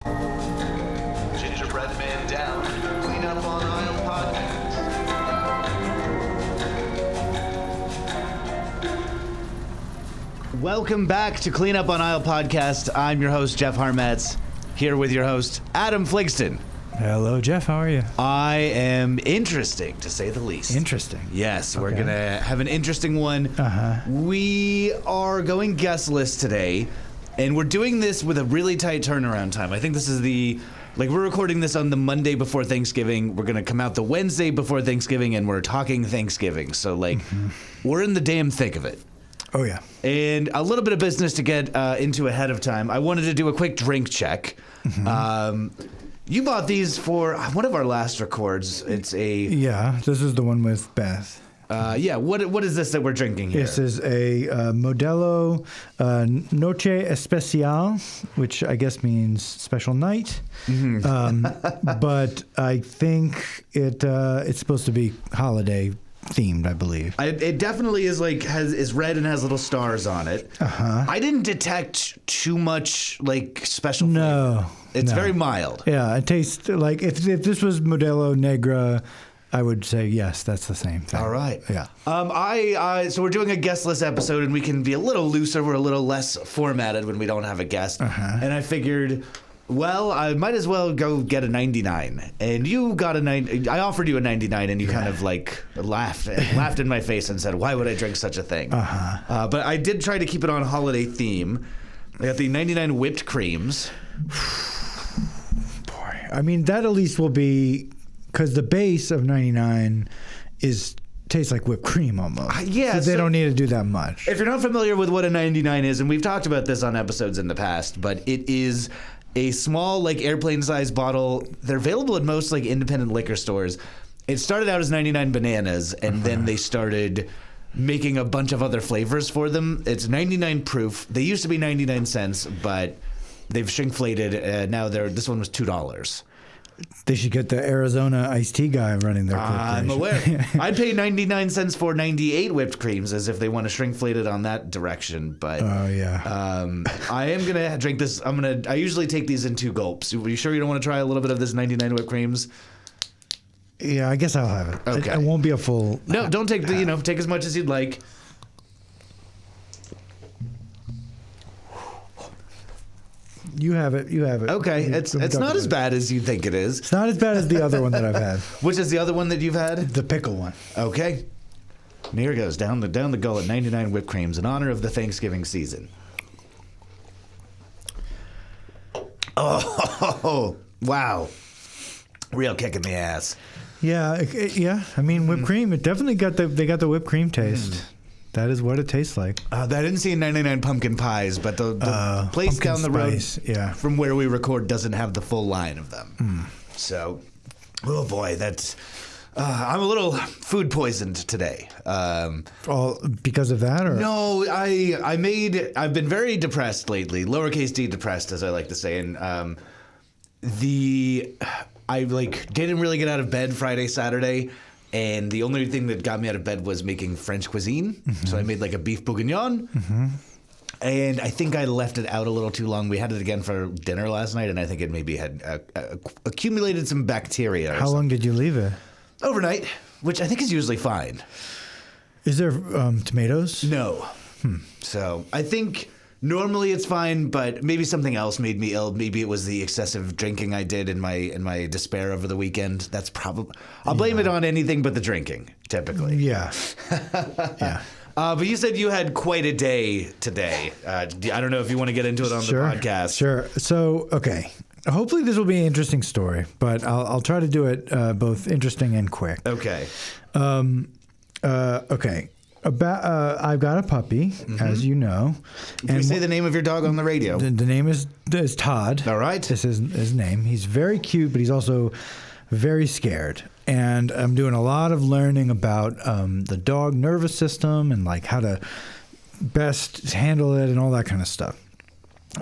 Gingerbread Man down. Clean up on aisle podcast. Welcome back to Clean Up on Aisle podcast. I'm your host, Jeff Harmetz, here with your host, Adam Fligston. Hello, Jeff. How are you? I am interesting, to say the least. Interesting. Yes, we're Okay. going to have an interesting one. We are going guestless today, and we're doing this with a really tight turnaround time. I think this is we're recording this on the Monday before Thanksgiving. We're going to come out the Wednesday before Thanksgiving, and we're talking Thanksgiving. So, we're in the damn thick of it. Oh, yeah. And a little bit of business to get into ahead of time. I wanted to do a quick drink check. You bought these for one of our last records. It's a... Yeah, this is the one with Beth. What is this that we're drinking here? This is a Modelo Noche Especial, which I guess means special night. But I think it's supposed to be holiday themed, I believe. It definitely is is red and has little stars on it. I didn't detect too much special flavor. No. It's very mild. Yeah, it tastes like if this was Modelo Negra, I would say yes, that's the same thing. All right. Yeah. So we're doing a guestless episode, and we can be a little looser. We're a little less formatted when we don't have a guest. And I figured, well, I might as well go get a 99. And you got a 9. I offered you a 99, and you kind of laughed in my face and said, "Why would I drink such a thing?" But I did try to keep it on holiday theme. I got the 99 whipped creams. Boy, I mean that at least will be. Because the base of 99 tastes like whipped cream almost. Yeah. So they don't need to do that much. If you're not familiar with what a 99 is, and we've talked about this on episodes in the past, but it is a small, airplane-sized bottle. They're available at most, independent liquor stores. It started out as 99 bananas, and then they started making a bunch of other flavors for them. It's 99 proof. They used to be 99 cents, but they've shrinkflated. Now this one was $2. They should get the Arizona iced tea guy running their corporation. I'm aware. I'd pay 99 cents for 98 whipped creams as if they want to shrinkflate it on that direction. But Oh, yeah. I am going to drink this. I usually take these in 2 gulps. Are you sure you don't want to try a little bit of this 99 whipped creams? Yeah, I guess I'll have it. Okay. It won't be a full... No, don't take take as much as you'd like. You have it. Okay, it's not as bad as you think it is. It's not as bad as the other one that I've had. Which is the other one that you've had? The pickle one. Okay. And here goes, down the gullet, 99 whipped creams in honor of the Thanksgiving season. Oh, wow. Real kick in the ass. Yeah, yeah. I mean, whipped cream. It definitely got the whipped cream taste. That is what it tastes like. I didn't see 99 pumpkin pies, but the place down the road from where we record doesn't have the full line of them. So, oh boy, that's... I'm a little food poisoned today. All because of that, or no? I've been very depressed lately, lowercase d depressed, as I like to say, and I didn't really get out of bed Friday, Saturday. And the only thing that got me out of bed was making French cuisine. So I made a beef bourguignon. And I think I left it out a little too long. We had it again for dinner last night, and I think it maybe had accumulated some bacteria. How long did you leave it? Overnight, which I think is usually fine. Is there tomatoes? No. So I think... Normally it's fine, but maybe something else made me ill. Maybe it was the excessive drinking I did in my despair over the weekend. That's probably... I'll blame it on anything but the drinking, typically. Yeah. Yeah. But you said you had quite a day today. I don't know if you want to get into it on the podcast. Sure. So, okay. Hopefully this will be an interesting story, but I'll try to do it both interesting and quick. Okay. Okay. I've got a puppy, as you know. Can you say the name of your dog on the radio? The name is Todd. All right. This is his name. He's very cute, but he's also very scared. And I'm doing a lot of learning about the dog nervous system and how to best handle it and all that kind of stuff.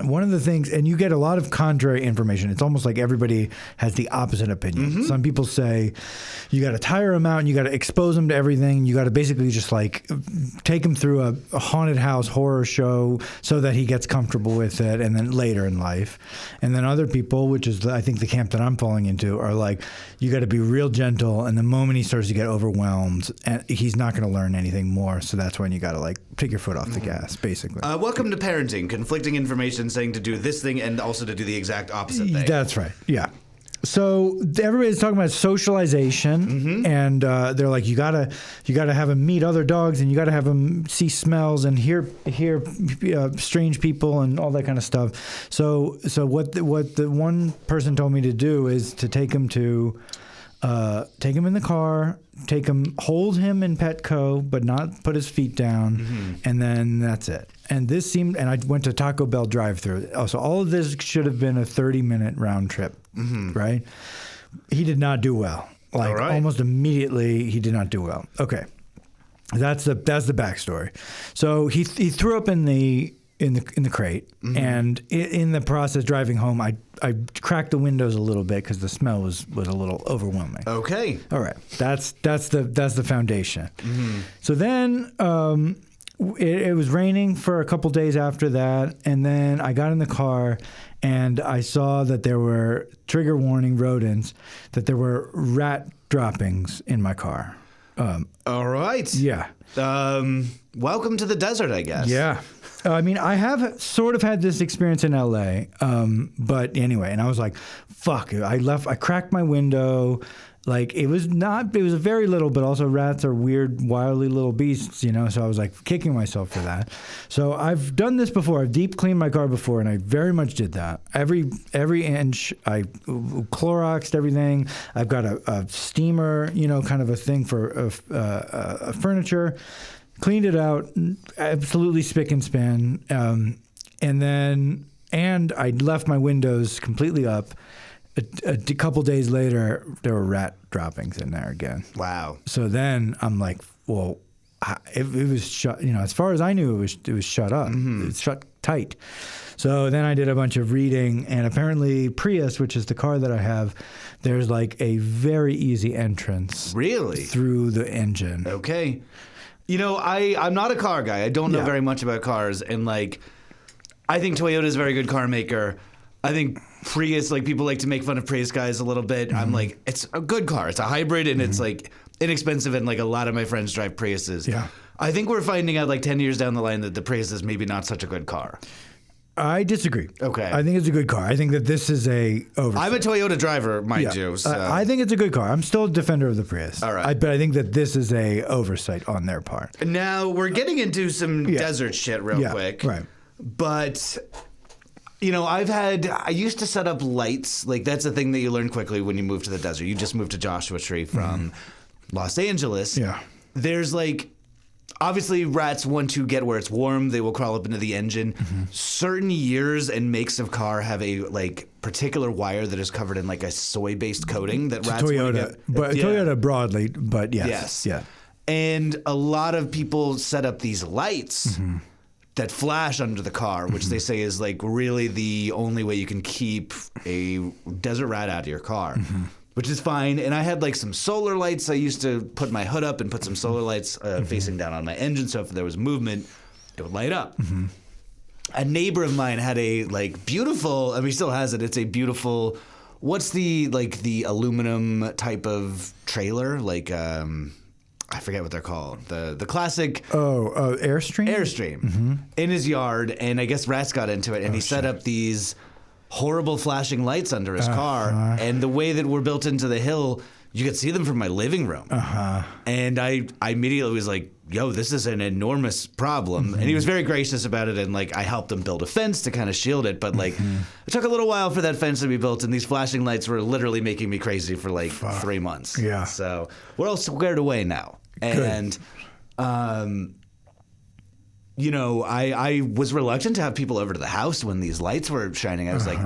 one of the things, and you get a lot of contrary information. It's almost like everybody has the opposite opinion. Some people say you got to tire them out and you got to expose them to everything. You got to basically just like take him through a haunted house horror show so that he gets comfortable with it, and then later in life. And then other people, which is I think the camp that I'm falling into, are like, you got to be real gentle, and the moment he starts to get overwhelmed, and he's not going to learn anything more. So that's when you got to like take your foot off the gas, basically. Welcome to parenting. Conflicting information saying to do this thing and also to do the exact opposite thing. That's right. Yeah. So everybody's talking about socialization, and they're like, you gotta have him meet other dogs, and you gotta have him see smells and hear strange people and all that kind of stuff. So what the one person told me to do is to take him in the car, hold him in Petco, but not put his feet down, and then that's it. And and I went to Taco Bell drive-thru. So all of this should have been a 30-minute round trip, right? He did not do well. Like almost immediately, he did not do well. Okay, that's the backstory. So he threw up in the crate, and in the process driving home, I cracked the windows a little bit because the smell was a little overwhelming. Okay, all right, that's the foundation. So then it was raining for a couple days after that, and then I got in the car and I saw that there were trigger warning rodents, that there were rat droppings in my car. All right. Yeah. Welcome to the desert, I guess. Yeah. I mean, I have sort of had this experience in LA, but anyway, and I was like, fuck, I cracked my window. Like, it was very little, but also rats are weird, wily little beasts, you know? So I was like kicking myself for that. So I've done this before. I've deep cleaned my car before, and I very much did that. Every inch, I Cloroxed everything. I've got a steamer, you know, kind of a thing for furniture. Cleaned it out, absolutely spick and span. And I left my windows completely up. A couple days later, there were rat droppings in there again. Wow. So then I'm like, well, it was shut. You know, as far as I knew, it was shut up. It's shut tight. So then I did a bunch of reading, and apparently Prius, which is the car that I have, there's like a very easy entrance. Really? Through the engine. Okay. You know, I'm not a car guy. I don't know very much about cars, and like, I think Toyota's a very good car maker. I think Prius, like, people like to make fun of Prius guys a little bit. I'm like, it's a good car. It's a hybrid, and it's like inexpensive, and like a lot of my friends drive Priuses. Yeah. I think we're finding out like 10 years down the line that the Prius is maybe not such a good car. I disagree. Okay. I think it's a good car. I think that this is a oversight. I'm a Toyota driver, mind you. So. I think it's a good car. I'm still a defender of the Prius. All right. But I think that this is a oversight on their part. Now, we're getting into some desert shit real quick. Right. But, you know, I used to set up lights. Like, that's a thing that you learn quickly when you move to the desert. You just moved to Joshua Tree from Los Angeles. Yeah. There's like... Obviously, rats want to get where it's warm. They will crawl up into the engine. Certain years and makes of car have a like particular wire that is covered in like a soy-based coating that rats want to get. But Toyota broadly, but yes. Yeah. And a lot of people set up these lights that flash under the car, which they say is like really the only way you can keep a desert rat out of your car. Which is fine. And I had like some solar lights. I used to put my hood up and put some solar lights facing down on my engine. So if there was movement, it would light up. A neighbor of mine had a like beautiful, I mean, he still has it. It's a beautiful, what's the aluminum type of trailer? Like, I forget what they're called. The classic. Airstream? Airstream in his yard. And I guess rats got into it. And he set up these horrible flashing lights under his car, and the way that we're built into the hill, you could see them from my living room. And I immediately was like, yo, this is an enormous problem. And he was very gracious about it, and like I helped him build a fence to kind of shield it, but like it took a little while for that fence to be built, and these flashing lights were literally making me crazy for like 3 months. Yeah. So we're all squared away now. And you know, I was reluctant to have people over to the house when these lights were shining. I was like,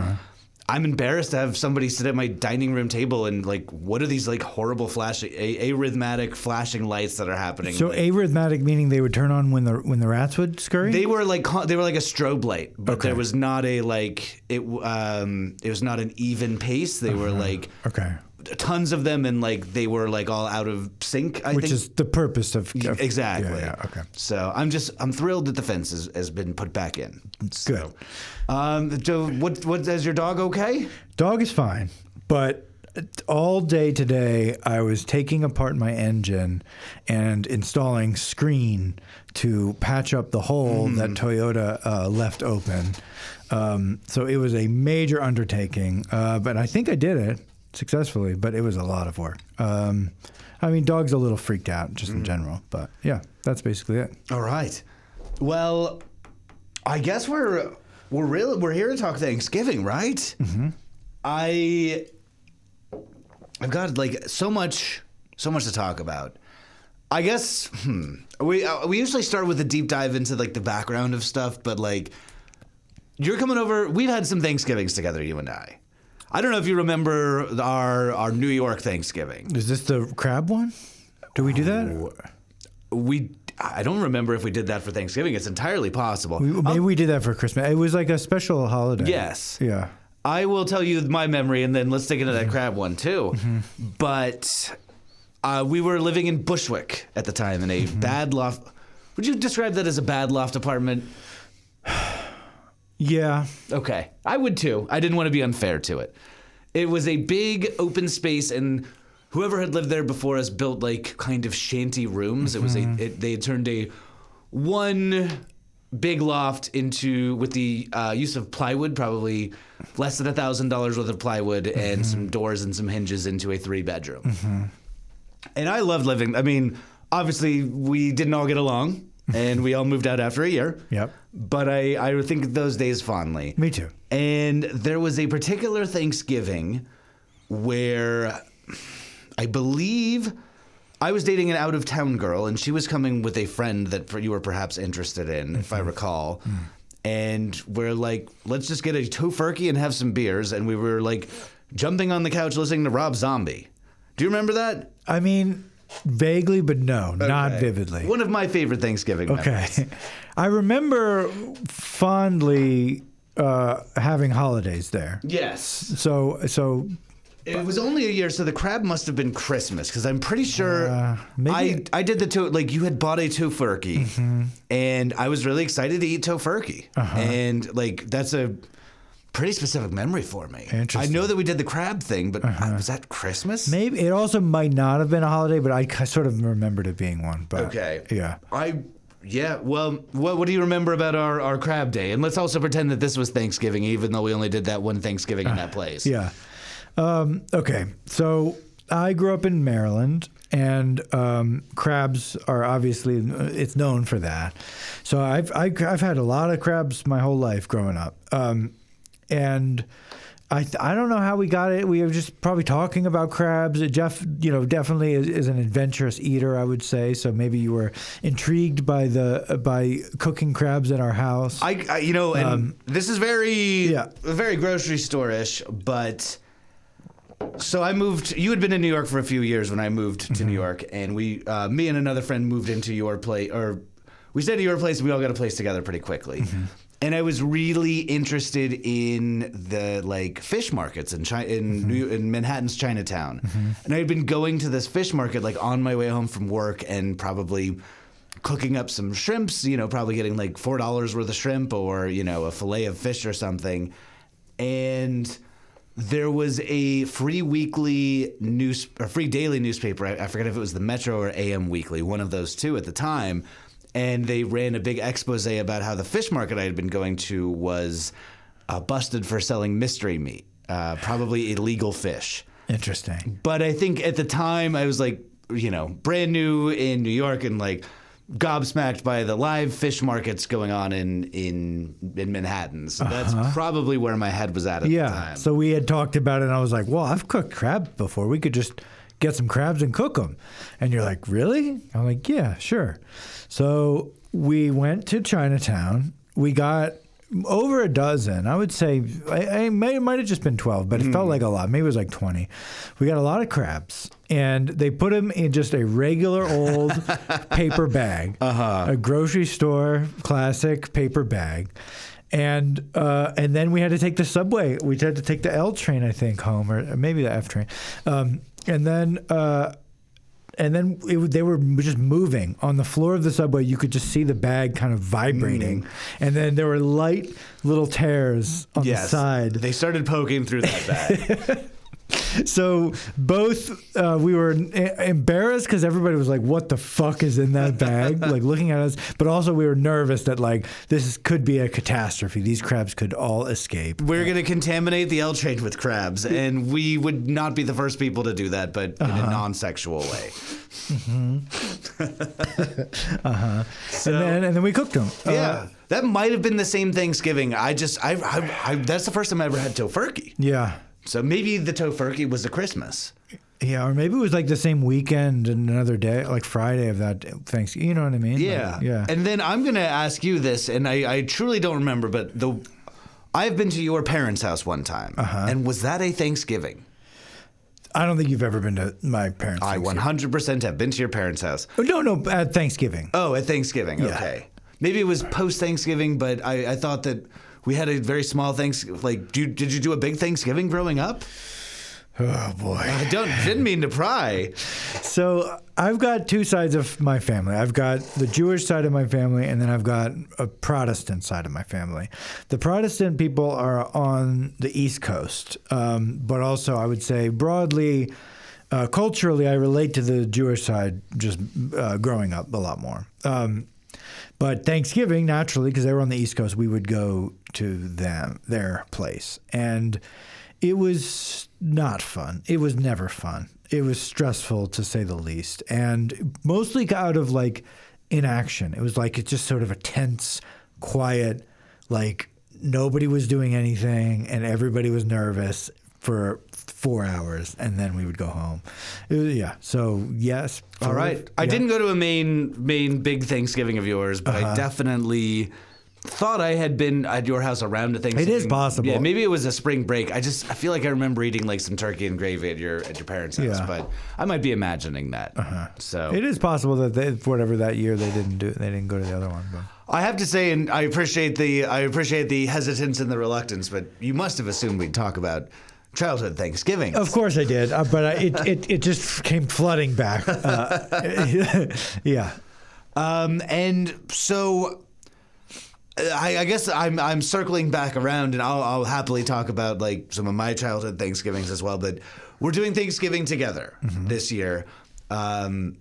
I'm embarrassed to have somebody sit at my dining room table and like, what are these like horrible flashing, arrhythmic flashing lights that are happening? So like, arrhythmic meaning they would turn on when the rats would scurry? They were like a strobe light, but there was not a like it was not an even pace. They were like tons of them, and like they were like all out of sync. I Which think. is the purpose of Exactly. Yeah, okay. So I'm thrilled that the fence has been put back in. Good. So what is your dog okay? Dog is fine, but all day today I was taking apart my engine and installing screen to patch up the hole that Toyota left open. So it was a major undertaking, but I think I did it successfully, but it was a lot of work. I mean, dog's a little freaked out just in general, but yeah, that's basically it. All right. Well, I guess we're here to talk Thanksgiving, right? Mm-hmm. I've got like so much to talk about. I guess we usually start with a deep dive into like the background of stuff, but like you're coming over. We've had some Thanksgivings together, you and I. I don't know if you remember our New York Thanksgiving. Is this the crab one? Do we do that? I don't remember if we did that for Thanksgiving. It's entirely possible. Maybe we did that for Christmas. It was like a special holiday. Yes. Yeah. I will tell you my memory, and then let's dig into that crab one too. But we were living in Bushwick at the time in a bad loft. Would you describe that as a bad loft apartment? Yeah. Okay. I would too. I didn't want to be unfair to it. It was a big open space, and whoever had lived there before us built like kind of shanty rooms. It was they had turned a one big loft into, with the use of plywood, probably less than $1,000 worth of plywood and some doors and some hinges, into a 3-bedroom. And I loved living. I mean, obviously we didn't all get along. And we all moved out after a year. Yep. But I think of those days fondly. Me too. And there was a particular Thanksgiving where I believe I was dating an out-of-town girl, and she was coming with a friend that you were perhaps interested in, if I recall. And we're like, let's just get a tofurkey and have some beers. And we were like jumping on the couch listening to Rob Zombie. Do you remember that? I mean, vaguely, but no, not vividly. One of my favorite Thanksgiving memories. Okay. I remember fondly having holidays there. Yes. So it was only a year, so the crab must have been Christmas, because I'm pretty sure maybe I did like you had bought a tofurkey, and I was really excited to eat tofurkey, and like that's a pretty specific memory for me. I know that we did the crab thing, but was that Christmas? Maybe it also might not have been a holiday, but I sort of remembered it being one. But okay, yeah, Well, what do you remember about our crab day? And let's also pretend that this was Thanksgiving, even though we only did that one Thanksgiving in that place. Yeah. Okay, so I grew up in Maryland, and crabs are obviously, it's known for that. So I've had a lot of crabs my whole life growing up. And I don't know how we got it. We were just probably talking about crabs. Jeff, definitely is an adventurous eater, I would say. So maybe you were intrigued by cooking crabs at our house. And this is very grocery store-ish, but so I moved. You had been in New York for a few years when I moved to New York, and me and another friend moved into your place, or we stayed at your place, and we all got a place together pretty quickly. And I was really interested in the like fish markets in Manhattan's Chinatown. And I had been going to this fish market like on my way home from work, and probably cooking up some shrimps, probably getting like $4 worth of shrimp, or, a fillet of fish or something. And there was a free free daily newspaper. I forget if it was the Metro or AM Weekly, one of those two at the time. And they ran a big expose about how the fish market I had been going to was busted for selling mystery meat, probably illegal fish. Interesting. But I think at the time I was like, brand new in New York, and like gobsmacked by the live fish markets going on in Manhattan. So that's probably where my head was at the time. So we had talked about it, and I was like, well, I've cooked crab before. We could just get some crabs and cook them. And you're like, really? I'm like, yeah, sure. So we went to Chinatown. We got over a dozen. I would say it might have just been 12, but it felt like a lot. Maybe it was like 20. We got a lot of crabs, and they put them in just a regular old paper bag, a grocery store classic paper bag. And then we had to take the subway. We had to take the L train, I think, home, or maybe the F train. And then they were just moving on the floor of the subway. You could just see the bag kind of vibrating, and then there were light little tears on the side. They started poking through that bag. So both we were embarrassed because everybody was like, "What the fuck is in that bag?" Like looking at us, but also we were nervous that like this could be a catastrophe. These crabs could all escape. We're going to contaminate the L train with crabs, and we would not be the first people to do that, but in a non-sexual way. So, and then we cooked them. Yeah, that might have been the same Thanksgiving. I that's the first time I ever had tofurkey. Yeah. So maybe the tofurkey was the Christmas. Yeah, or maybe it was like the same weekend and another day, like Friday of that Thanksgiving. You know what I mean? Yeah. Like, yeah. And then I'm going to ask you this, and I truly don't remember, but I've been to your parents' house one time, and was that a Thanksgiving? I don't think you've ever been to my parents' I 100% have been to your parents' house. No, at Thanksgiving. Oh, at Thanksgiving. Yeah. Okay. Maybe it was post-Thanksgiving, but I thought that we had a very small Thanksgiving. Like, did you do a big Thanksgiving growing up? Oh, boy. I didn't mean to pry. So I've got two sides of my family. I've got the Jewish side of my family, and then I've got a Protestant side of my family. The Protestant people are on the East Coast, but also I would say broadly, culturally, I relate to the Jewish side just growing up a lot more. But Thanksgiving, naturally, because they were on the East Coast, we would go to their place. And it was not fun. It was never fun. It was stressful, to say the least. And mostly out of, like, inaction. It was like it's just sort of a tense, quiet, like nobody was doing anything and everybody was nervous for 4 hours, and then we would go home. So yes. All right. I didn't go to a main big Thanksgiving of yours, but I definitely thought I had been at your house around a Thanksgiving. It is possible. Yeah, maybe it was a spring break. I feel like I remember eating like some turkey and gravy at your parents' house, but I might be imagining that. So it is possible that for whatever that year they didn't go to the other one. But I have to say, and I appreciate the hesitance and the reluctance, but you must have assumed we'd talk about childhood Thanksgiving. Of course I did, but it just came flooding back. Yeah. And so I guess I'm circling back around, and I'll happily talk about like some of my childhood Thanksgivings as well. But we're doing Thanksgiving together this year, and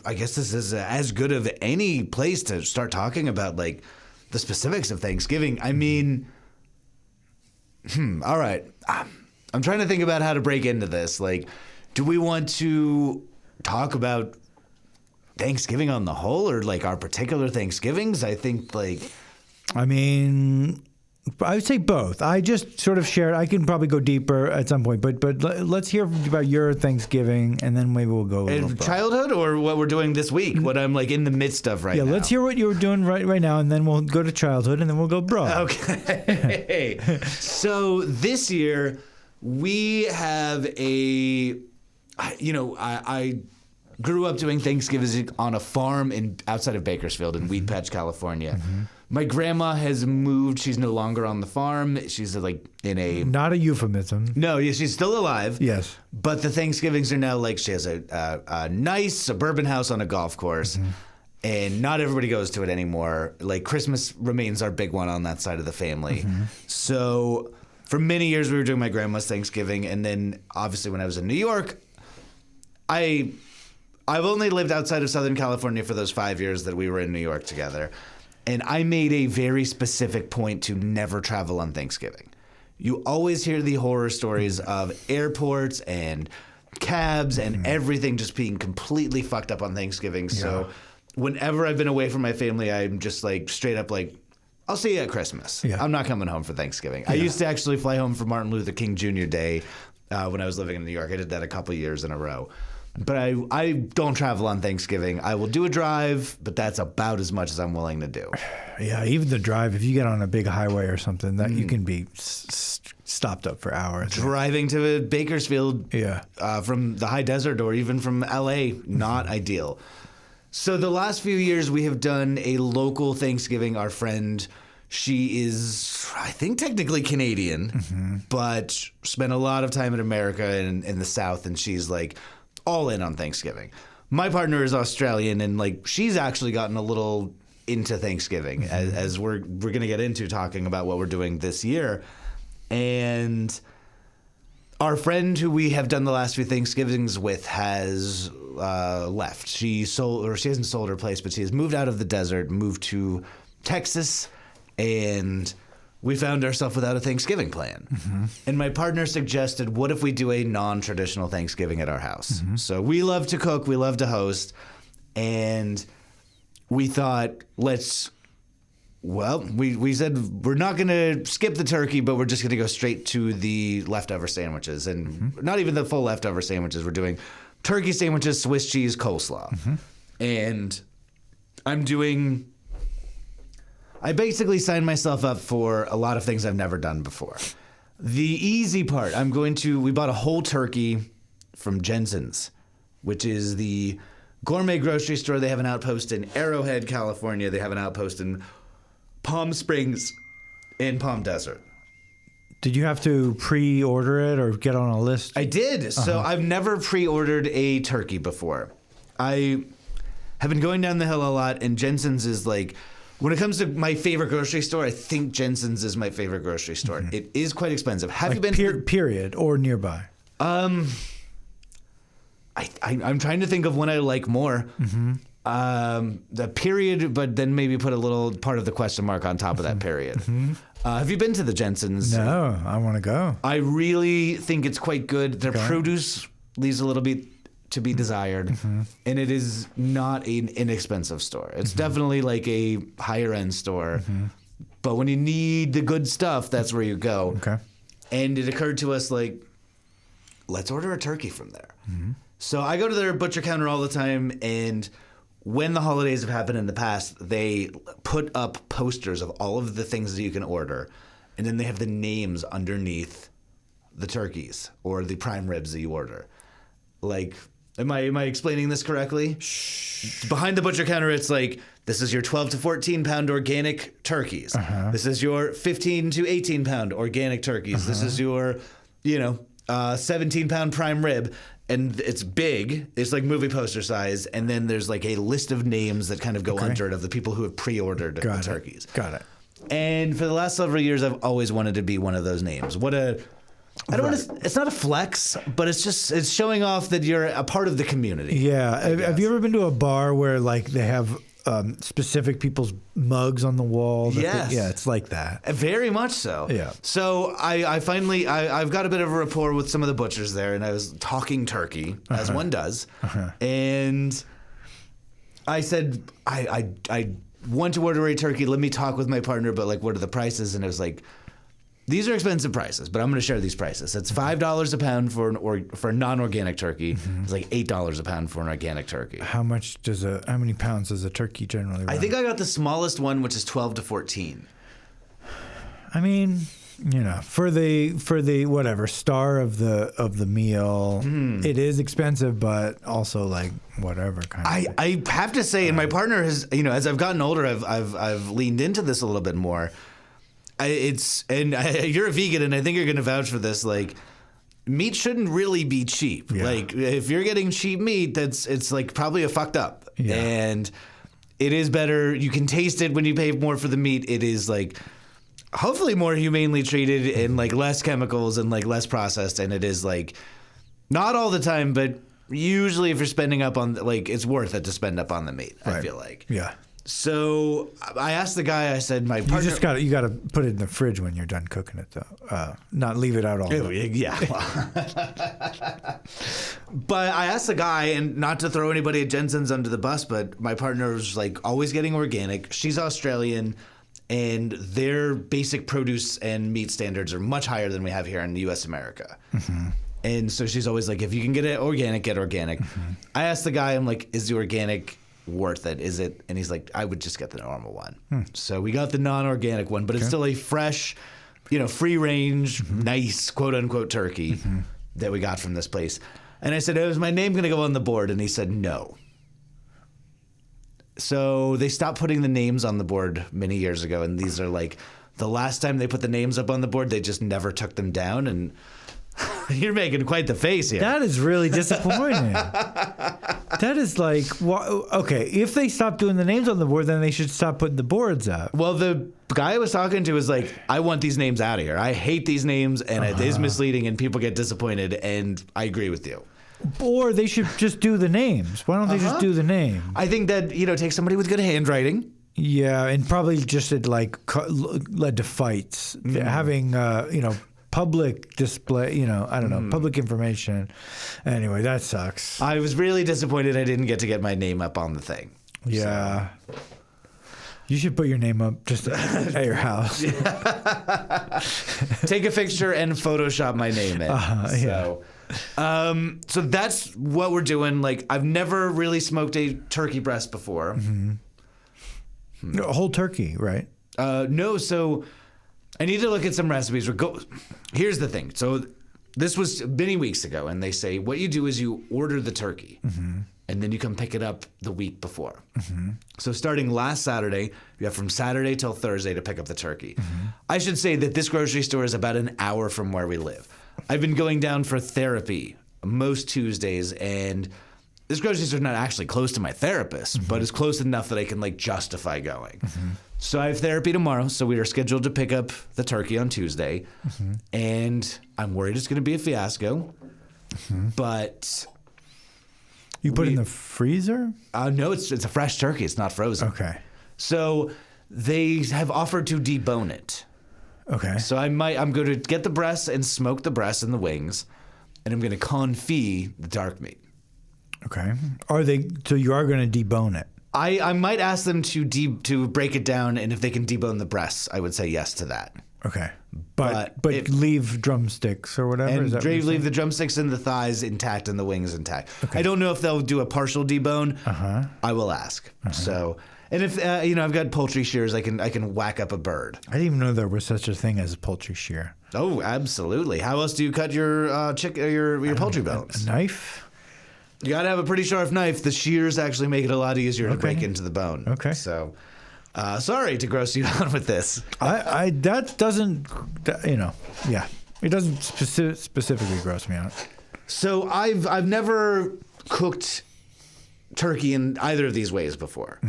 I guess this is as good of any place to start talking about like the specifics of Thanksgiving. I mean. All right. I'm trying to think about how to break into this. Like, do we want to talk about Thanksgiving on the whole, or like our particular Thanksgivings? I think I mean, I would say both. I just sort of shared. I can probably go deeper at some point, but let's hear about your Thanksgiving, and then maybe we'll go. Childhood, or what we're doing this week? What I'm like in the midst of right now. Yeah, let's hear what you were doing right now, and then we'll go to childhood, and then we'll go broad. Okay. So this year we have I grew up doing Thanksgiving on a farm outside of Bakersfield in Weed Patch, California. My grandma has moved. She's no longer on the farm. She's like in a... Not a euphemism. No, yeah, she's still alive. Yes. But the Thanksgivings are now like she has a nice suburban house on a golf course. And not everybody goes to it anymore. Like Christmas remains our big one on that side of the family. So for many years we were doing my grandma's Thanksgiving. And then obviously when I was in New York, I've only lived outside of Southern California for those 5 years that we were in New York together. And I made a very specific point to never travel on Thanksgiving. You always hear the horror stories of airports and cabs and everything just being completely fucked up on Thanksgiving. Yeah. So whenever I've been away from my family, I'm just like straight up like, I'll see you at Christmas. Yeah. I'm not coming home for Thanksgiving. Yeah. I used to actually fly home for Martin Luther King Jr. Day when I was living in New York. I did that a couple years in a row. But I don't travel on Thanksgiving. I will do a drive, but that's about as much as I'm willing to do. Yeah, even the drive, if you get on a big highway or something, that you can be stopped up for hours. Driving to Bakersfield Yeah. From the high desert or even from LA, not ideal. So the last few years we have done a local Thanksgiving. Our friend, she is, I think, technically Canadian, but spent a lot of time in America and in the South, and she's like all in on Thanksgiving. My partner is Australian, and like she's actually gotten a little into Thanksgiving as we're going to get into talking about what we're doing this year. And our friend who we have done the last few Thanksgivings with has left. She hasn't sold her place, but she has moved out of the desert, moved to Texas, and we found ourselves without a Thanksgiving plan. And my partner suggested, what if we do a non-traditional Thanksgiving at our house? So we love to cook, we love to host, and we thought, we said we're not going to skip the turkey, but we're just going to go straight to the leftover sandwiches. And not even the full leftover sandwiches. We're doing turkey sandwiches, Swiss cheese, coleslaw. And I basically signed myself up for a lot of things I've never done before. The easy part, we bought a whole turkey from Jensen's, which is the gourmet grocery store. They have an outpost in Arrowhead, California. They have an outpost in Palm Springs and Palm Desert. Did you have to pre-order it or get on a list? I did. So I've never pre-ordered a turkey before. I have been going down the hill a lot, and Jensen's is like, when it comes to my favorite grocery store, I think Jensen's is my favorite grocery store. It is quite expensive. Have you been to period or nearby? I'm trying to think of one I like more. The period, but then maybe put a little part of the question mark on top of that period. Have you been to the Jensen's? No, I want to go. I really think it's quite good. Their produce leaves a little bit to be desired, and it is not an inexpensive store. It's definitely like a higher end store, but when you need the good stuff, that's where you go. Okay. And it occurred to us, like, let's order a turkey from there. So I go to their butcher counter all the time, and when the holidays have happened in the past, they put up posters of all of the things that you can order, and then they have the names underneath the turkeys or the prime ribs that you order. Like, am I explaining this correctly? Behind the butcher counter, it's like, this is your 12 to 14 pound organic turkeys. This is your 15 to 18 pound organic turkeys. This is your, 17 pound prime rib. And it's big. It's like movie poster size. And then there's like a list of names that kind of go under it of the people who have pre-ordered the turkeys. Got it. And for the last several years, I've always wanted to be one of those names. It's not a flex, but it's showing off that you're a part of the community. Yeah. Have you ever been to a bar where like they have specific people's mugs on the wall? Yes. It's like that. Very much so. Yeah. So I've got a bit of a rapport with some of the butchers there, and I was talking turkey, as one does. And I said, I want to order a turkey. Let me talk with my partner, but like, what are the prices? And it was like, these are expensive prices, but I'm going to share these prices. It's $5 a pound for a non-organic turkey. It's like $8 a pound for an organic turkey. How many pounds does a turkey generally run? I think I got the smallest one, which is 12 to 14. I mean, for the whatever star of the meal, it is expensive, but also like whatever kind of. I have to say, and my partner has, as I've gotten older, I've leaned into this a little bit more. You're a vegan, and I think you're going to vouch for this. Like, meat shouldn't really be cheap. Yeah. Like, if you're getting cheap meat, it's like probably a fucked up. Yeah. And it is better. You can taste it when you pay more for the meat. It is like hopefully more humanely treated and like less chemicals and like less processed. And it is like not all the time, but usually if you're spending up on like it's worth it to spend up on the meat. Right. I feel like. Yeah. So I asked the guy. I said, "My partner." You got to put it in the fridge when you're done cooking it, though. Not leave it out all day. Yeah. But I asked the guy, and not to throw anybody at Jensen's under the bus, but my partner was like always getting organic. She's Australian, and their basic produce and meat standards are much higher than we have here in the U.S. America. And so she's always like, if you can get it organic, get organic. I asked the guy, I'm like, is the organic worth it? Is it? And he's like, I would just get the normal one. So we got the non-organic one, but it's still a fresh, free range, nice quote unquote turkey that we got from this place. And I said, is my name going to go on the board? And he said, no. So they stopped putting the names on the board many years ago. And these are like, the last time they put the names up on the board, they just never took them down. And you're making quite the face here. That is really disappointing. That is like, okay, if they stop doing the names on the board, then they should stop putting the boards up. Well, the guy I was talking to was like, I want these names out of here. I hate these names, and it is misleading, and people get disappointed, and I agree with you. Or they should just do the names. Why don't they just do the name? I think that, take somebody with good handwriting. Yeah, and probably just it led to fights. Having, public display, I don't know, public information. Anyway, that sucks. I was really disappointed I didn't get to get my name up on the thing. Yeah. So. You should put your name up just at your house. Take a picture and Photoshop my name in. So that's what we're doing. Like, I've never really smoked a turkey breast before. A whole turkey, right? No, so I need to look at some recipes. Here's the thing. So this was many weeks ago, and they say what you do is you order the turkey, and then you come pick it up the week before. So starting last Saturday, you have from Saturday till Thursday to pick up the turkey. I should say that this grocery store is about an hour from where we live. I've been going down for therapy most Tuesdays, and this grocery store is not actually close to my therapist, but it's close enough that I can justify going. So I have therapy tomorrow, so we are scheduled to pick up the turkey on Tuesday, and I'm worried it's going to be a fiasco, but... You put it in the freezer? No, it's a fresh turkey. It's not frozen. Okay. So they have offered to debone it. Okay. So I'm going to get the breasts and smoke the breasts and the wings, and I'm going to confit the dark meat. Okay. So you are going to debone it? I might ask them to break it down, and if they can debone the breasts, I would say yes to that. Okay. But leave drumsticks or whatever? And leave the drumsticks and the thighs intact and the wings intact. Okay. I don't know if they'll do a partial debone. I will ask. So, and if I've got poultry shears, I can whack up a bird. I didn't even know there was such a thing as a poultry shear. Oh, absolutely. How else do you cut your your poultry bones? A knife? You got to have a pretty sharp knife. The shears actually make it a lot easier to break into the bone. Okay. So, sorry to gross you out with this. That doesn't, yeah. It doesn't specifically gross me out. So I've never cooked turkey in either of these ways before.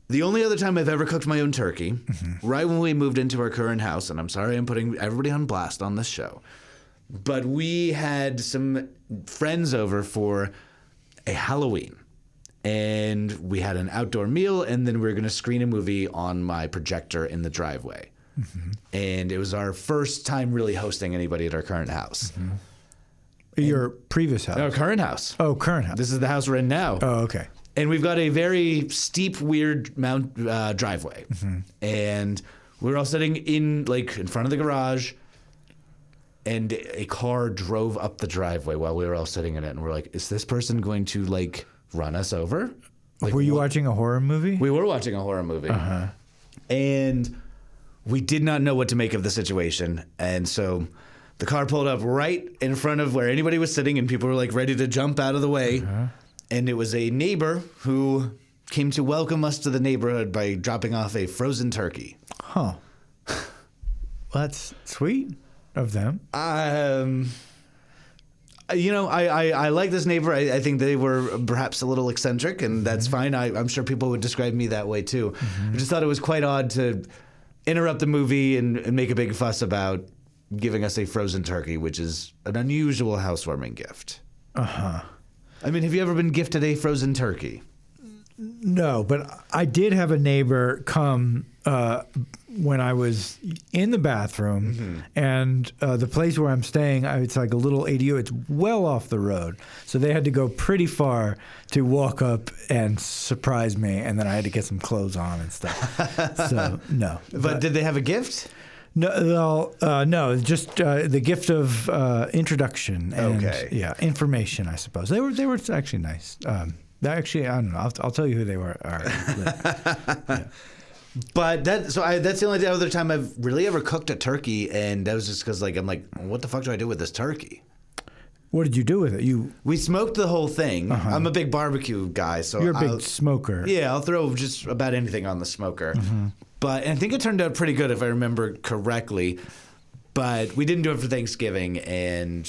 The only other time I've ever cooked my own turkey, right when we moved into our current house, and I'm sorry I'm putting everybody on blast on this show, but we had some friends over for a Halloween, and we had an outdoor meal, and then we were going to screen a movie on my projector in the driveway. And it was our first time really hosting anybody at our current house. Your previous house? Our current house. Oh, current house. This is the house we're in now. Oh, okay. And we've got a very steep, weird driveway. And we were all sitting in front of the garage, and a car drove up the driveway while we were all sitting in it. And we're like, is this person going to run us over? Were you watching a horror movie? We were watching a horror movie. And we did not know what to make of the situation. And so the car pulled up right in front of where anybody was sitting, and people were ready to jump out of the way. And it was a neighbor who came to welcome us to the neighborhood by dropping off a frozen turkey. Huh. Well, that's sweet of them. I like this neighbor. I think they were perhaps a little eccentric, and that's fine. I'm sure people would describe me that way too. I just thought it was quite odd to interrupt the movie and make a big fuss about giving us a frozen turkey, which is an unusual housewarming gift. I mean, have you ever been gifted a frozen turkey? No, but I did have a neighbor come when I was in the bathroom, and the place where I'm staying, it's like a little ADU. It's well off the road, so they had to go pretty far to walk up and surprise me, and then I had to get some clothes on and stuff. So no. But did they have a gift? No, just the gift of introduction and information. I suppose they were actually nice. Actually, I don't know. I'll tell you who they were. All right. But that's the only other time I've really ever cooked a turkey, and that was just because I'm like, what the fuck do I do with this turkey? What did you do with it? We smoked the whole thing. I'm a big barbecue guy, so you're a big smoker. Yeah, I'll throw just about anything on the smoker. But I think it turned out pretty good if I remember correctly. But we didn't do it for Thanksgiving, and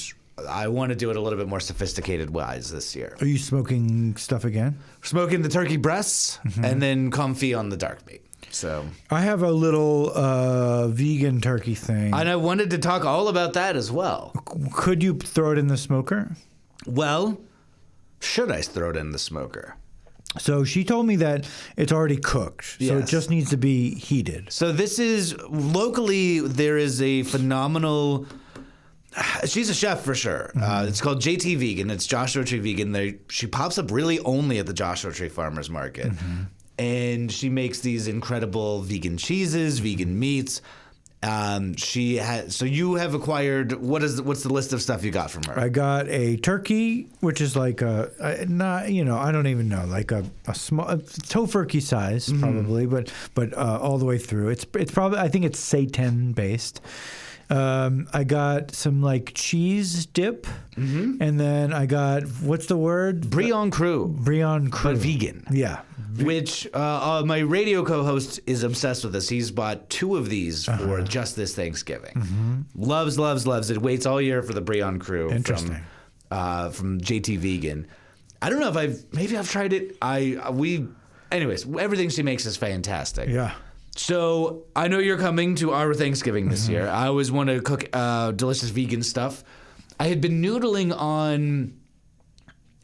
I want to do it a little bit more sophisticated wise this year. Are you smoking stuff again? Smoking the turkey breasts and then confit on the dark meat. So I have a little vegan turkey thing. And I wanted to talk all about that as well. Could you throw it in the smoker? Well, should I throw it in the smoker? So she told me that it's already cooked, so it just needs to be heated. So this is locally. There is a phenomenal. She's a chef for sure. It's called JT Vegan. It's Joshua Tree Vegan. She pops up really only at the Joshua Tree Farmers Market, and she makes these incredible vegan cheeses, vegan meats. She has. So you have acquired. What's the list of stuff you got from her? I got a turkey, which is like I don't even know, like a small tofurkey size probably, but all the way through. It's probably, I think it's seitan based. I got some like cheese dip, and then I got, what's the word? Brion Cru. But vegan. Yeah. Which my radio co-host is obsessed with this. He's bought 2 of these for just this Thanksgiving. Loves it. Waits all year for the Brion Cru. Interesting. From JT Vegan. I don't know if maybe I've tried it. Anyways, everything she makes is fantastic. Yeah. So I know you're coming to our Thanksgiving this year. I always want to cook delicious vegan stuff. I had been noodling on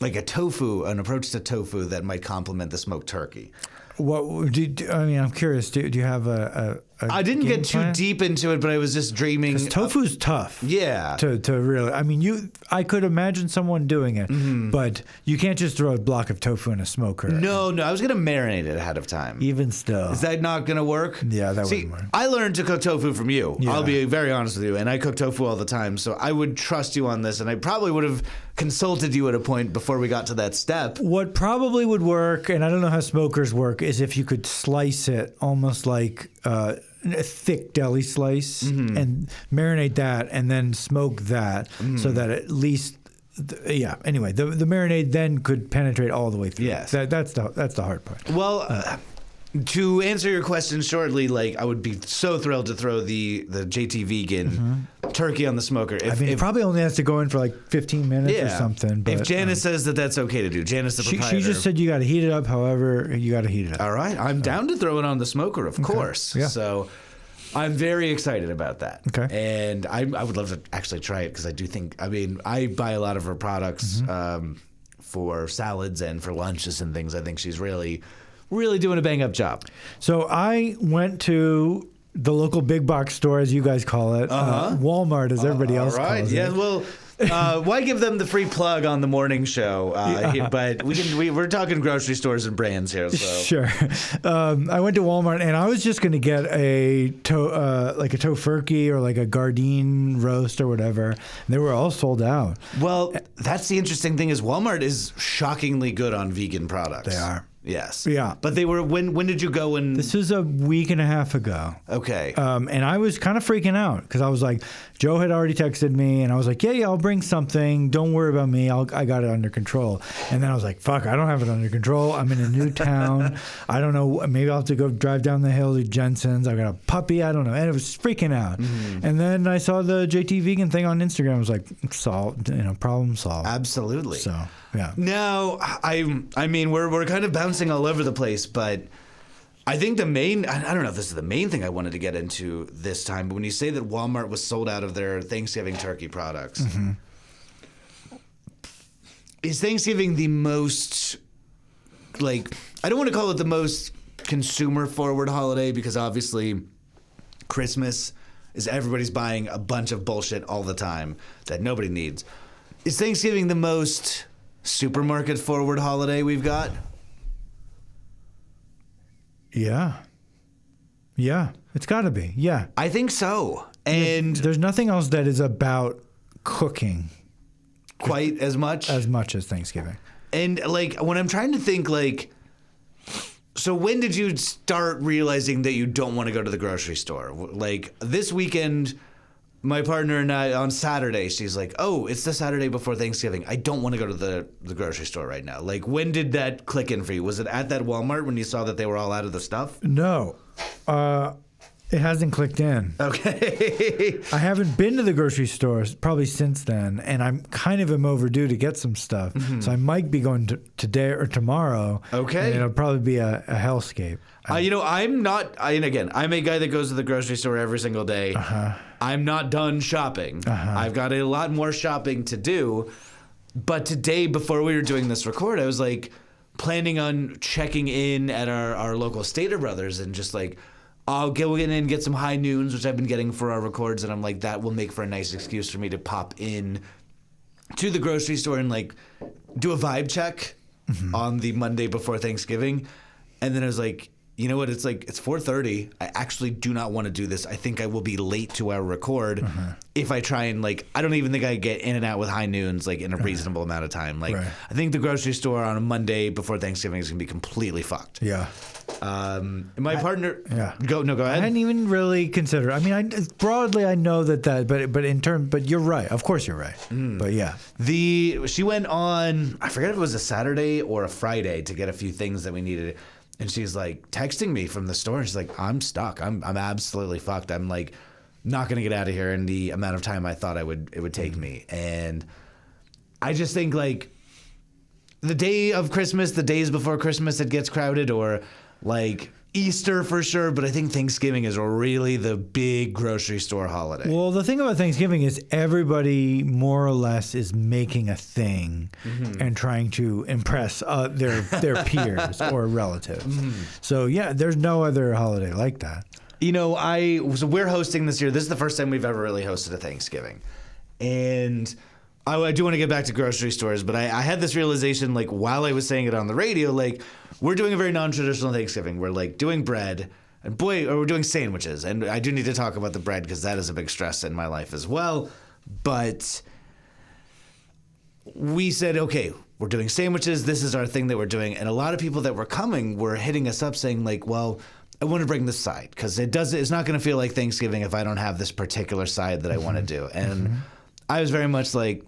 like an approach to tofu that might complement the smoked turkey. I'm curious. Do you have a I didn't get too deep into it, but I was just dreaming. Because tofu's tough. Yeah. To really, I could imagine someone doing it, but you can't just throw a block of tofu in a smoker. No, I was going to marinate it ahead of time. Even still. Is that not going to work? Yeah, that wouldn't work. I learned to cook tofu from you. Yeah. I'll be very honest with you, and I cook tofu all the time, so I would trust you on this, and I probably would have consulted you at a point before we got to that step. What probably would work, and I don't know how smokers work, is if you could slice it almost like a thick deli slice and marinate that and then smoke that so that at least anyway the marinade then could penetrate all the way through. Yes. That's the hard part. Well, to answer your question shortly, I would be so thrilled to throw the JT Vegan turkey on the smoker. It probably only has to go in for like 15 minutes or something. But, if Janice says that that's okay to do, Janice the proprietor. She just said you got to heat it up. However, you got to heat it up. All right, I'm down to throw it on the smoker, of course. Yeah. So I'm very excited about that. Okay. And I would love to actually try it because I do think, I buy a lot of her products for salads and for lunches and things. I think she's really doing a bang-up job. So I went to the local big box store, as you guys call it, Walmart, as everybody else calls it. Yeah, well, why give them the free plug on the morning show? But we're talking grocery stores and brands here. So. Sure. I went to Walmart and I was just going to get like a tofurkey or like a Gardein roast or whatever. And they were all sold out. Well, that's the interesting thing is Walmart is shockingly good on vegan products. They are. Yes. Yeah. But they were, when did you go and... This was a week and a half ago. Okay. And I was kind of freaking out because I was like, Joe had already texted me and I was like, yeah, I'll bring something. Don't worry about me. I got it under control. And then I was like, fuck, I don't have it under control. I'm in a new town. I don't know. Maybe I'll have to go drive down the hill to Jensen's. I've got a puppy. I don't know. And it was freaking out. And then I saw the JT Vegan thing on Instagram. I was like, problem solved. Absolutely. So, yeah. Now, I mean, we're kind of bouncing all over the place, but I think I don't know if this is the main thing I wanted to get into this time, but when you say that Walmart was sold out of their Thanksgiving turkey products, is Thanksgiving the most, I don't want to call it the most consumer-forward holiday because obviously Christmas is everybody's buying a bunch of bullshit all the time that nobody needs. Is Thanksgiving the most supermarket-forward holiday we've got? Yeah. Yeah, it's got to be. Yeah. I think so. And there's nothing else that is about cooking quite as much as Thanksgiving. And like when I'm trying to think, like, so when did you start realizing that you don't want to go to the grocery store? Like this weekend, my partner and I, on Saturday, she's like, oh, it's the Saturday before Thanksgiving. I don't want to go to the grocery store right now. Like, when did that click in for you? Was it at that Walmart when you saw that they were all out of the stuff? No. It hasn't clicked in. Okay. I haven't been to the grocery store probably since then, and I'm kind of overdue to get some stuff. Mm-hmm. So I might be going today or tomorrow. Okay. And it'll probably be a hellscape. I'm not, and again, I'm a guy that goes to the grocery store every single day. Uh-huh. I'm not done shopping. Uh-huh. I've got a lot more shopping to do. But today, before we were doing this record, I was like planning on checking in at our local Stater Brothers and just like, I'll go in and get some high noons, which I've been getting for our records, and I'm like, that will make for a nice excuse for me to pop in to the grocery store and like do a vibe check on the Monday before Thanksgiving. And then I was like, you know what? It's like, it's 4:30. I actually do not want to do this. I think I will be late to our record if I try and like, I don't even think I get in and out with high noons like in a reasonable amount of time. Like, I think the grocery store on a Monday before Thanksgiving is going to be completely fucked. Yeah. My partner. Yeah. Go ahead. I hadn't even really considered. I mean, broadly, I know but you're right. Of course, you're right. But yeah, she went on. I forget if it was a Saturday or a Friday to get a few things that we needed, and she's like texting me from the store. She's like, "I'm stuck. I'm absolutely fucked. I'm like not gonna get out of here in the amount of time I thought it would take me." And I just think like the day of Christmas, the days before Christmas, it gets crowded, or like Easter for sure, but I think Thanksgiving is really the big grocery store holiday. Well, the thing about Thanksgiving is everybody more or less is making a thing and trying to impress their peers or relatives. So yeah, there's no other holiday like that. You know, so we're hosting this year. This is the first time we've ever really hosted a Thanksgiving. And I do want to get back to grocery stores, but I had this realization, like, while I was saying it on the radio, like, we're doing a very non-traditional Thanksgiving. We're, like, doing bread, and we're doing sandwiches. And I do need to talk about the bread because that is a big stress in my life as well. But we said, okay, we're doing sandwiches. This is our thing that we're doing. And a lot of people that were coming were hitting us up saying, like, well, I want to bring this side because it's not going to feel like Thanksgiving if I don't have this particular side that I want to do. And I was very much like,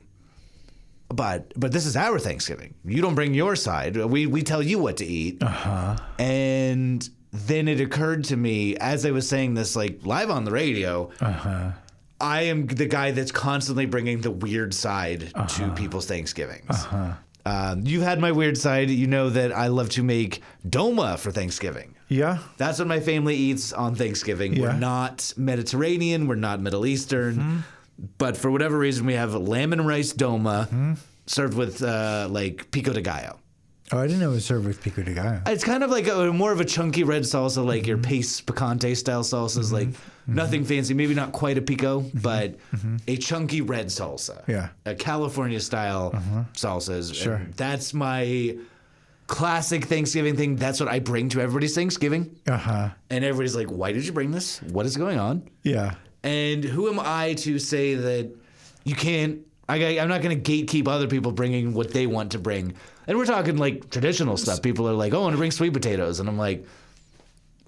But this is our Thanksgiving. You don't bring your side. We tell you what to eat. And then it occurred to me as I was saying this, like live on the radio, I am the guy that's constantly bringing the weird side to people's Thanksgivings. You've had my weird side. You know that I love to make doma for Thanksgiving. Yeah. That's what my family eats on Thanksgiving. Yeah. We're not Mediterranean. We're not Middle Eastern. But for whatever reason, we have lamb and rice doma served with like pico de gallo. Oh, I didn't know it was served with pico de gallo. It's kind of like more of a chunky red salsa, like your pace picante style salsas, like nothing fancy, maybe not quite a pico, but a chunky red salsa. Yeah. A California style salsas. Sure. And that's my classic Thanksgiving thing. That's what I bring to everybody's Thanksgiving. And everybody's like, why did you bring this? What is going on? Yeah. And who am I to say that you can't? I'm not going to gatekeep other people bringing what they want to bring. And we're talking like traditional stuff. People are like, "Oh, I want to bring sweet potatoes," and I'm like,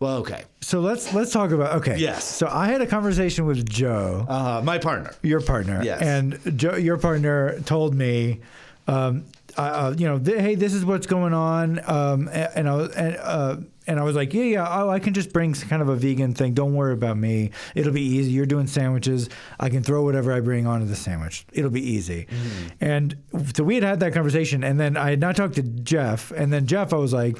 "Well, okay." So let's talk about Yes. So I had a conversation with Joe, my partner, your partner, yes, and Joe, your partner told me, hey, this is what's going on, and I was like, I can just bring kind of a vegan thing. Don't worry about me. It'll be easy. You're doing sandwiches. I can throw whatever I bring onto the sandwich. It'll be easy. And so we had that conversation, and then I had not talked to Jeff, and then Jeff, I was like,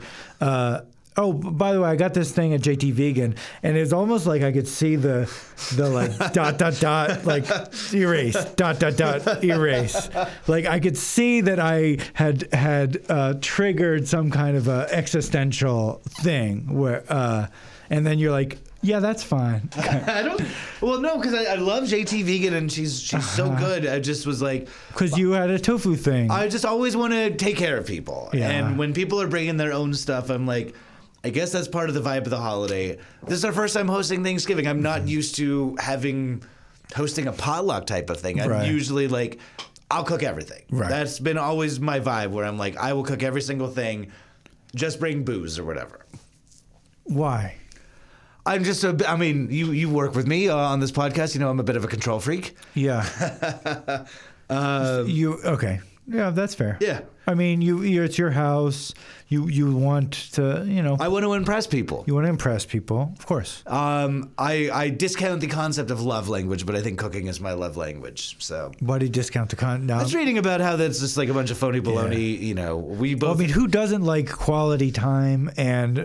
oh, by the way, I got this thing at JT Vegan, and it's almost like I could see the like dot like erase dot erase. Like I could see that I had triggered some kind of a existential thing where, and then you're like, yeah, that's fine. Well, no, because I love JT Vegan and she's so good. I just was like, because you had a tofu thing. I just always want to take care of people, and when people are bringing their own stuff, I'm like, I guess that's part of the vibe of the holiday. This is our first time hosting Thanksgiving. I'm not used to hosting a potluck type of thing. I'm usually like, I'll cook everything. Right. That's been always my vibe, where I'm like, I will cook every single thing, just bring booze or whatever. Why? I'm just you work with me on this podcast. You know, I'm a bit of a control freak. Yeah. Okay. Yeah, that's fair. Yeah. I mean, it's your house. You want to, I want to impress people. You want to impress people, of course. I discount the concept of love language, but I think cooking is my love language. So why do you discount the I was reading about how that's just like a bunch of phony baloney. Yeah. We both. Well, I mean, who doesn't like quality time and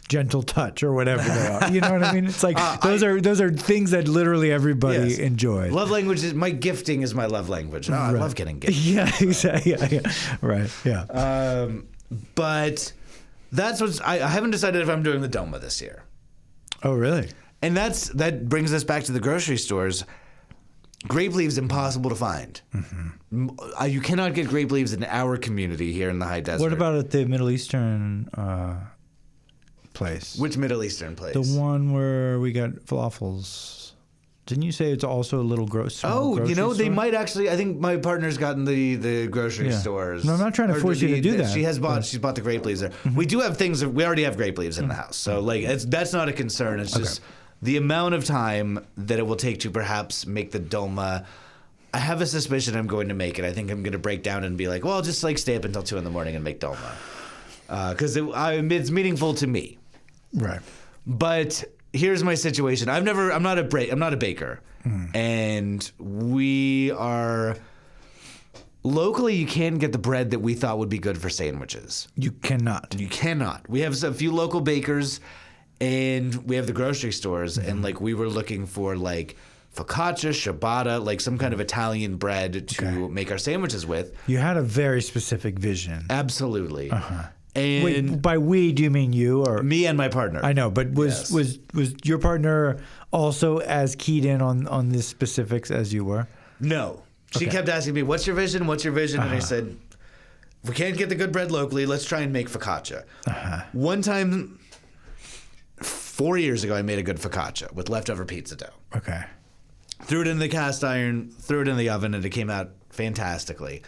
gentle touch or whatever they are? You know what I mean? It's like those are things that literally everybody enjoys. Love language is my gifting is my love language. I love getting gifts. Yeah, exactly. Yeah. Right. Yeah. But that's what I haven't decided if I'm doing the Doma this year. Oh, really? And that brings us back to the grocery stores. Grape leaves impossible to find. Mm-hmm. You cannot get grape leaves in our community here in the high desert. What about at the Middle Eastern place? Which Middle Eastern place? The one where we got falafels. Didn't you say it's also a little grocery? They store? might actually. I think my partner's gotten the grocery stores. No, I'm not trying to force you to do that. She's bought the grape leaves there. Mm-hmm. We do have things. We already have grape leaves in the house, so that's not a concern. It's just the amount of time that it will take to perhaps make the Doma. I have a suspicion I'm going to make it. I think I'm going to break down and be like, well, I'll just stay up until 2 a.m. and make Doma, because it's meaningful to me. Right. But here's my situation. I'm not a baker, and we are locally. You can't get the bread that we thought would be good for sandwiches. You cannot. We have a few local bakers, and we have the grocery stores, and we were looking for focaccia, ciabatta, some kind of Italian bread to make our sandwiches with. You had a very specific vision. Absolutely. And wait, by we, do you mean you or me and my partner? I know, but was your partner also as keyed in on the specifics as you were? No. She kept asking me, "What's your vision? What's your vision?" And I said, "We can't get the good bread locally. Let's try and make focaccia." One time, 4 years ago, I made a good focaccia with leftover pizza dough. Okay. Threw it in the cast iron, threw it in the oven, and it came out fantastically.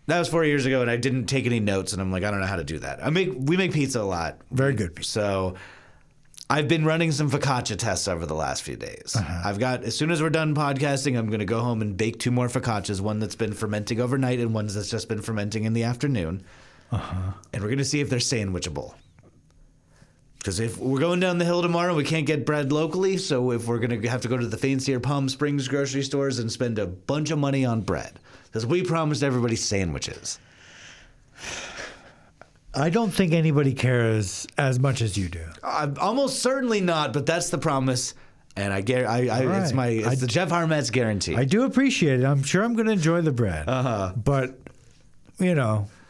That was 4 years ago, and I didn't take any notes, and I'm like, I don't know how to do that. We make pizza a lot. Very good pizza. So I've been running some focaccia tests over the last few days. As soon as we're done podcasting, I'm going to go home and bake 2 more focaccias, one that's been fermenting overnight and one that's just been fermenting in the afternoon. And we're going to see if they're sandwichable. Because if we're going down the hill tomorrow, we can't get bread locally, so if we're going to have to go to the fancier Palm Springs grocery stores and spend a bunch of money on bread. Because we promised everybody sandwiches. I don't think anybody cares as much as you do. Almost certainly not, but that's the promise, and it's the Jeff Harmet's guarantee. I do appreciate it. I'm sure I'm going to enjoy the bread. But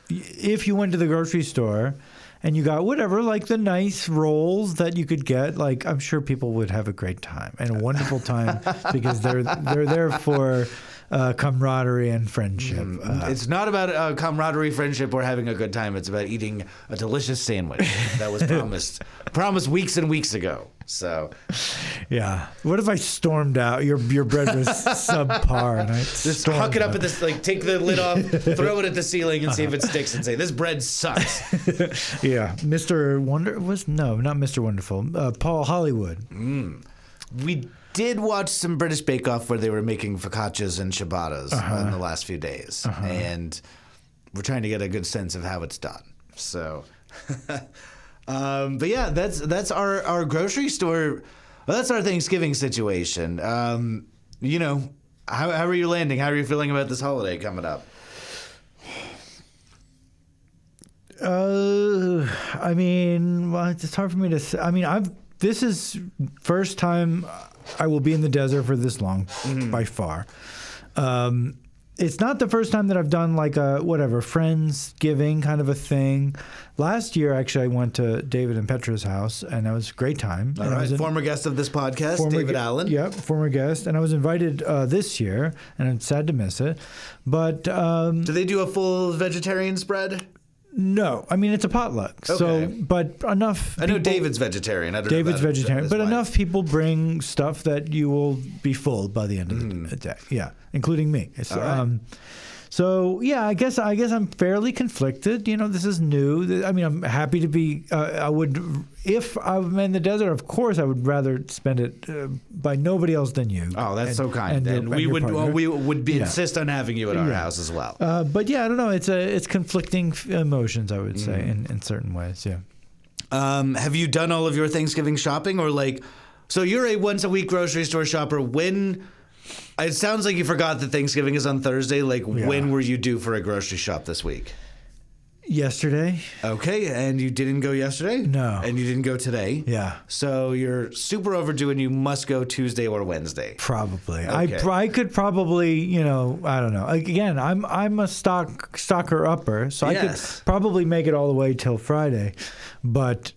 if you went to the grocery store and you got whatever, the nice rolls that you could get, I'm sure people would have a great time and a wonderful time because they're there for camaraderie and friendship. It's not about camaraderie, friendship, or having a good time. It's about eating a delicious sandwich that was promised weeks and weeks ago. So, yeah. What if I stormed out? Your bread was subpar, and I just huck it up at this. Take the lid off, throw it at the ceiling, and see if it sticks, and say, "This bread sucks." Yeah, Mr. Not Mr. Wonderful. Paul Hollywood. We did watch some British Bake Off where they were making focaccias and ciabattas in the last few days, and we're trying to get a good sense of how it's done. So, but yeah, that's our grocery store. Well, that's our Thanksgiving situation. How are you landing? How are you feeling about this holiday coming up? I mean, it's hard for me to say. I mean, this is first time I will be in the desert for this long, by far. It's not the first time that I've done a Friendsgiving kind of a thing. Last year, actually, I went to David and Petra's house, and that was a great time. All right, former guest of this podcast, David Allen. Yep, former guest. And I was invited this year, and I'm sad to miss it. But do they do a full vegetarian spread? No, I mean it's a potluck. So, Okay. but enough. I know people- David's vegetarian. I don't David's know about vegetarian, his but wife. enough people bring stuff that you will be full by the end of the day. Yeah, including me. All right. So yeah, I guess I'm fairly conflicted. This is new. I mean, I'm happy to be. I would, if I'm in the desert, of course, I would rather spend it by nobody else than you. Oh, that's so kind. your- And we your would partner. we would Yeah. insist on having you at our house as well. But yeah, I don't know. It's conflicting emotions. I would say in certain ways. Yeah. Have you done all of your Thanksgiving shopping, or so you're a once a week grocery store shopper? When it sounds like you forgot that Thanksgiving is on Thursday. When were you due for a grocery shop this week? Yesterday. Okay, and you didn't go yesterday? No. And you didn't go today? Yeah. So you're super overdue, and you must go Tuesday or Wednesday. Probably. Okay. I could probably, I don't know. Again, I'm a stocker upper, so I Yes. could probably make it all the way till Friday, but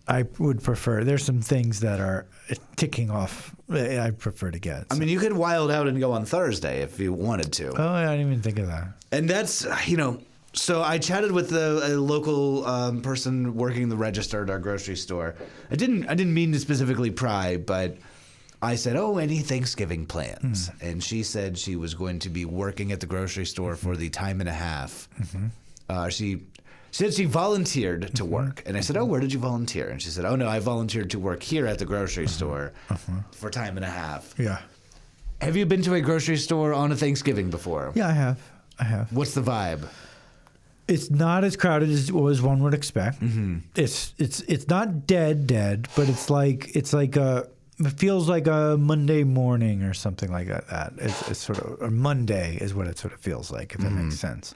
I would prefer. There's some things that are ticking off. I prefer to get. I mean, you could wild out and go on Thursday if you wanted to. Oh, I didn't even think of that. And that's, so I chatted with a local person working the register at our grocery store. I didn't mean to specifically pry, but I said, "Oh, any Thanksgiving plans?" And she said she was going to be working at the grocery store for the time and a half. She said she volunteered to work, and I said, "Oh, where did you volunteer?" And she said, "Oh no, I volunteered to work here at the grocery store for time and a half." Yeah. Have you been to a grocery store on a Thanksgiving before? Yeah, I have. What's the vibe? It's not as crowded as one would expect. It's not dead, but it's like it feels like a Monday morning or something like that. It's sort of a Monday is what it sort of feels like, if that makes sense.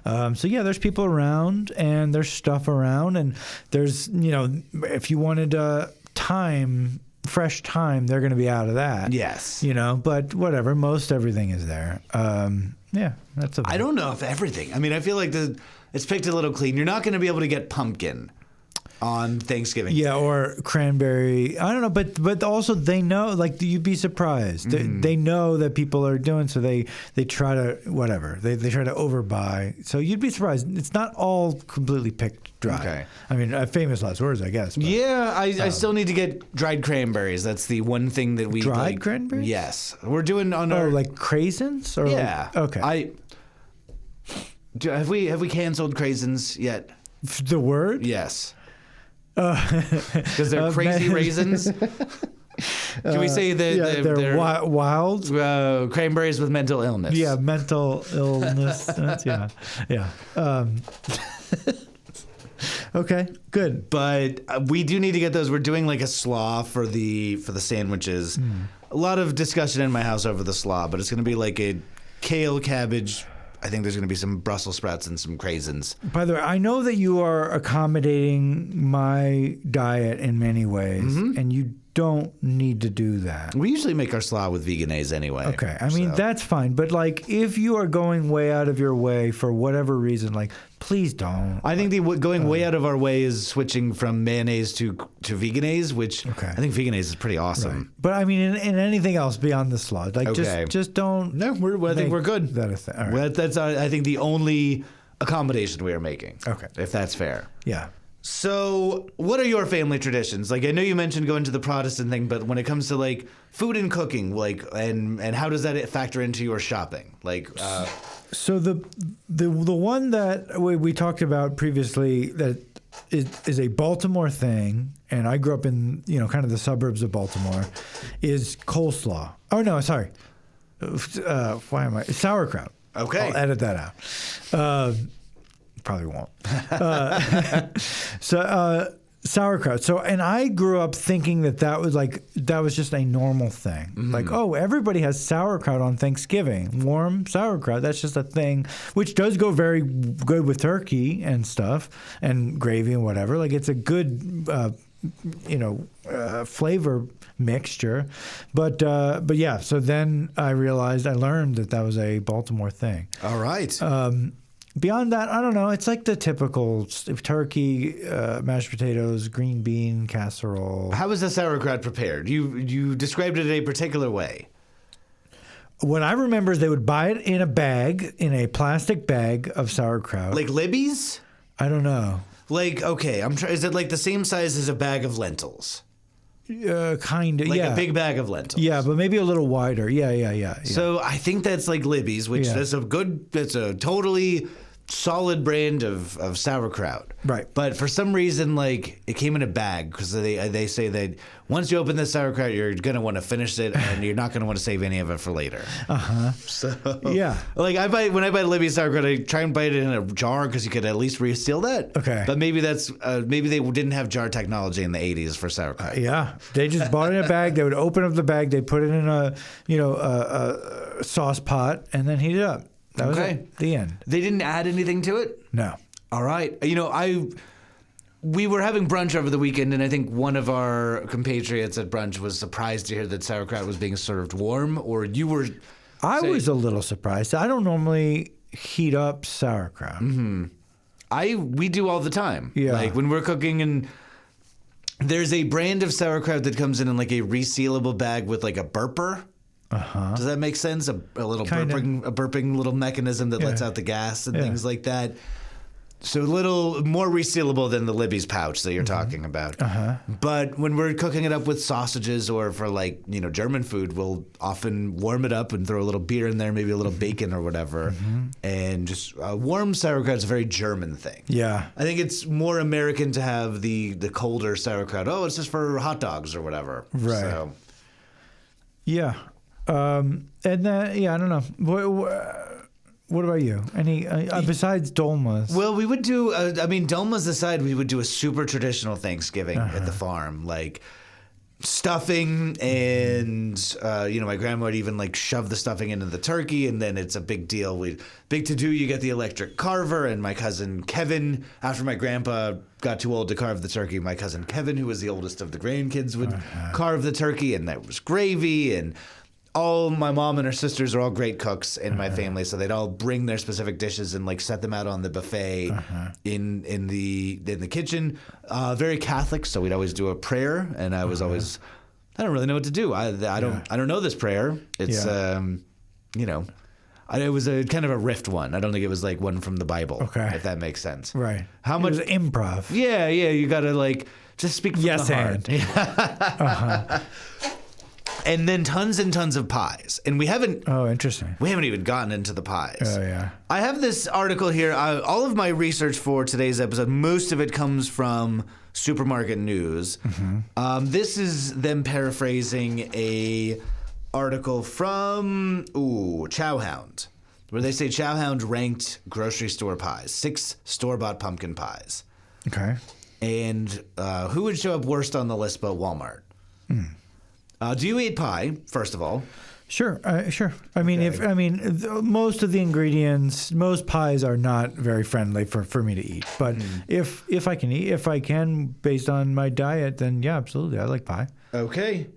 So yeah, there's people around and there's stuff around, and there's if you wanted fresh time, they're going to be out of that. Yes. But whatever, most everything is there. Yeah, that's a. I don't know if everything. I mean, I feel like it's picked a little clean. You're not going to be able to get pumpkin on Thanksgiving. Yeah, or cranberry. I don't know, but also they know. Like you'd be surprised. They know that people are doing, so they try to whatever. They try to overbuy. So you'd be surprised. It's not all completely picked dry. Okay. I mean, famous last words, I guess. But. Yeah, I still need to get dried cranberries. That's the one thing that we Dried cranberries? Yes, we're doing on Oh, our like craisins? Or yeah. Okay. Have we canceled craisins yet? The word? Yes. Because they're crazy raisins. Can we say that they're wild? Cranberries with mental illness? Yeah, mental illness. Yeah. Okay, good. But we do need to get those. We're doing like a slaw for the sandwiches. A lot of discussion in my house over the slaw, but it's going to be like a kale, cabbage. I think there's going to be some Brussels sprouts and some craisins. By the way, I know that you are accommodating my diet in many ways, and you don't need to do that. We usually make our slaw with veganese anyway. Okay, I mean, that's fine. But like, if you are going way out of your way for whatever reason, like, please don't. I think going way out of our way is switching from mayonnaise to veganese, which I think veganese is pretty awesome. Right. But I mean, in anything else beyond the slaw, like, just don't. No, I think we're good. That a thing. All right. Well, that's I think the only accommodation we are making. Okay, if that's fair. Yeah. So, what are your family traditions? Like, I know you mentioned going to the Protestant thing, but when it comes to like food and cooking, like, and how does that factor into your shopping? Like, so the one that we talked about previously that is a Baltimore thing, and I grew up in kind of the suburbs of Baltimore, is coleslaw. Oh no, sorry. Why am I sauerkraut? Okay, I'll edit that out. Probably won't. Sauerkraut. So, and I grew up thinking that was just a normal thing. Like, oh, everybody has sauerkraut on Thanksgiving. Warm sauerkraut. That's just a thing, which does go very good with turkey and stuff and gravy and whatever. Like, it's a good, flavor mixture. But yeah. So then I learned that was a Baltimore thing. all right. Beyond that, I don't know. It's like the typical turkey, mashed potatoes, green bean casserole. How is the sauerkraut prepared? You described it in a particular way. What I remember is they would buy it in a plastic bag of sauerkraut. Like Libby's? I don't know. Like, okay, is it like the same size as a bag of lentils? Kind of, Like yeah. a big bag of lentils. Yeah, but maybe a little wider. Yeah. So I think that's like Libby's, which that's a totally solid brand of sauerkraut. Right. But for some reason, like, it came in a bag because they say that once you open this sauerkraut, you're going to want to finish it and you're not going to want to save any of it for later. So, Yeah. like, when I buy Libby's sauerkraut, I try and buy it in a jar because you could at least reseal that. Okay. But maybe maybe they didn't have jar technology in the 80s for sauerkraut. Yeah, they just bought it in a bag. They would open up the bag. They put it in a sauce pot and then heat it up. That was it. The end. They didn't add anything to it? No. All right. We were having brunch over the weekend, and I think one of our compatriots at brunch was surprised to hear that sauerkraut was being served warm, or you were... I was a little surprised. I don't normally heat up sauerkraut. We do all the time. Yeah. Like when we're cooking, and there's a brand of sauerkraut that comes in like a resealable bag with like a burper. Does that make sense? A little burping little mechanism that lets out the gas and things like that. So a little more resealable than the Libby's pouch that you're talking about. But when we're cooking it up with sausages or for like, German food, we'll often warm it up and throw a little beer in there, maybe a little bacon or whatever. And just warm sauerkraut is a very German thing. Yeah. I think it's more American to have the colder sauerkraut. Oh, it's just for hot dogs or whatever. Right. So. Yeah. And then, I don't know. What about you? Any besides dolmas? Well, we would do. Dolmas aside, we would do a super traditional Thanksgiving at the farm, like stuffing, and my grandma would even like shove the stuffing into the turkey, and then it's a big deal. Big to do. You get the electric carver, and my cousin Kevin, after my grandpa got too old to carve the turkey, my cousin Kevin, who was the oldest of the grandkids, would carve the turkey, and that was gravy and. My mom and her sisters are all great cooks in my family, so they'd all bring their specific dishes and like set them out on the buffet in the kitchen. Very Catholic, so we'd always do a prayer, and I was always I don't really know what to do. I don't know this prayer. It's it was a kind of a riffed one. I don't think it was like one from the Bible. Okay, if that makes sense. Right. How much it was improv? Yeah. You got to like just speak from the heart. And then tons and tons of pies. And we haven't... Oh, interesting. We haven't even gotten into the pies. Oh, yeah. I have this article here. All of my research for today's episode, most of it comes from Supermarket News. This is them paraphrasing a article from Chowhound, where they say Chowhound ranked grocery store pies, 6 store-bought pumpkin pies. Okay. And who would show up worst on the list but Walmart? Do you eat pie, first of all? Sure, sure. I mean, most of the ingredients, most pies are not very friendly for me to eat. But if I can based on my diet, then yeah, absolutely, I like pie. Okay.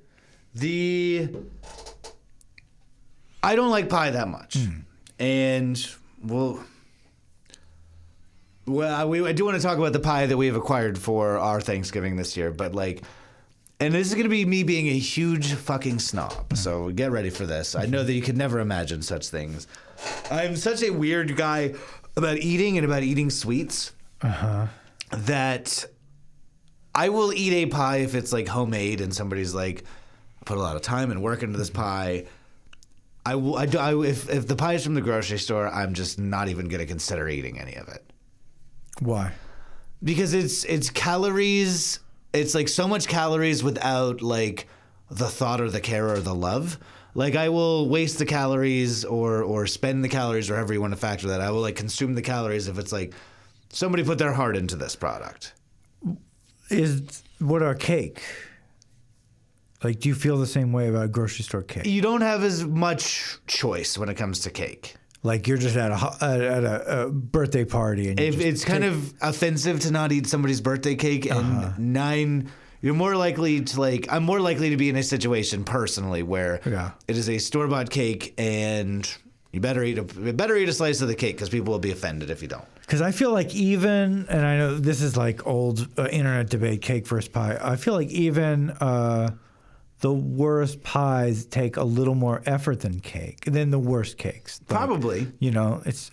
I don't like pie that much, and I do want to talk about the pie that we have acquired for our Thanksgiving this year, but like. And this is going to be me being a huge fucking snob, so get ready for this. I know that you could never imagine such things. I'm such a weird guy about eating and about eating sweets that I will eat a pie if it's like homemade and somebody's like put a lot of time and work into this pie. If the pie is from the grocery store, I'm just not even going to consider eating any of it. Why? Because it's calories. It's like so much calories without like the thought or the care or the love. Like I will waste the calories or spend the calories or however you want to factor that. I will like consume the calories if it's like somebody put their heart into this product. What about cake? Like, do you feel the same way about grocery store cake? You don't have as much choice when it comes to cake. Like you're just at a birthday party, and it's kind of offensive to not eat somebody's birthday cake, and you're more likely to like. I'm more likely to be in a situation personally where it is a store-bought cake, and you better eat a slice of the cake because people will be offended if you don't. Because I feel like and I know this is like old internet debate, cake versus pie. I feel like even the worst pies take a little more effort than the worst cakes. Probably. You know, it's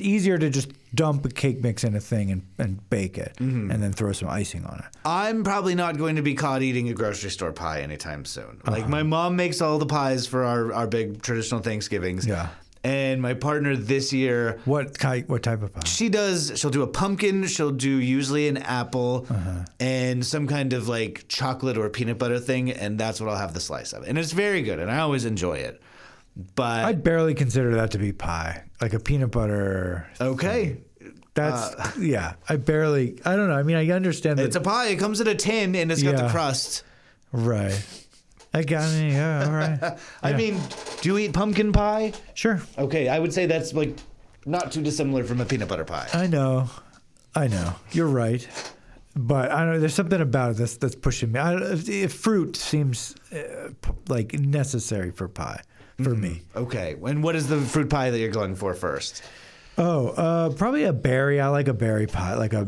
easier to just dump a cake mix in a thing and bake it and then throw some icing on it. I'm probably not going to be caught eating a grocery store pie anytime soon. Like my mom makes all the pies for our big traditional Thanksgivings. Yeah. And my partner this year, What type of pie? she'll do a pumpkin, she'll do usually an apple and some kind of like chocolate or peanut butter thing, and that's what I'll have the slice of. And it's very good, and I always enjoy it. But I barely consider that to be pie, like a peanut butter. okay. That's I don't know. I mean, I understand that It's a pie. It comes in a tin and it's got the Yeah. crust. right. I got me. Yeah, all right. I mean, do you eat pumpkin pie? Sure. Okay, I would say that's like not too dissimilar from a peanut butter pie. I know. You're right. But I don't know. There's something about it that's pushing me. If fruit seems like necessary for pie for me. Okay, and what is the fruit pie that you're going for first? Probably a berry. I like a berry pie, like a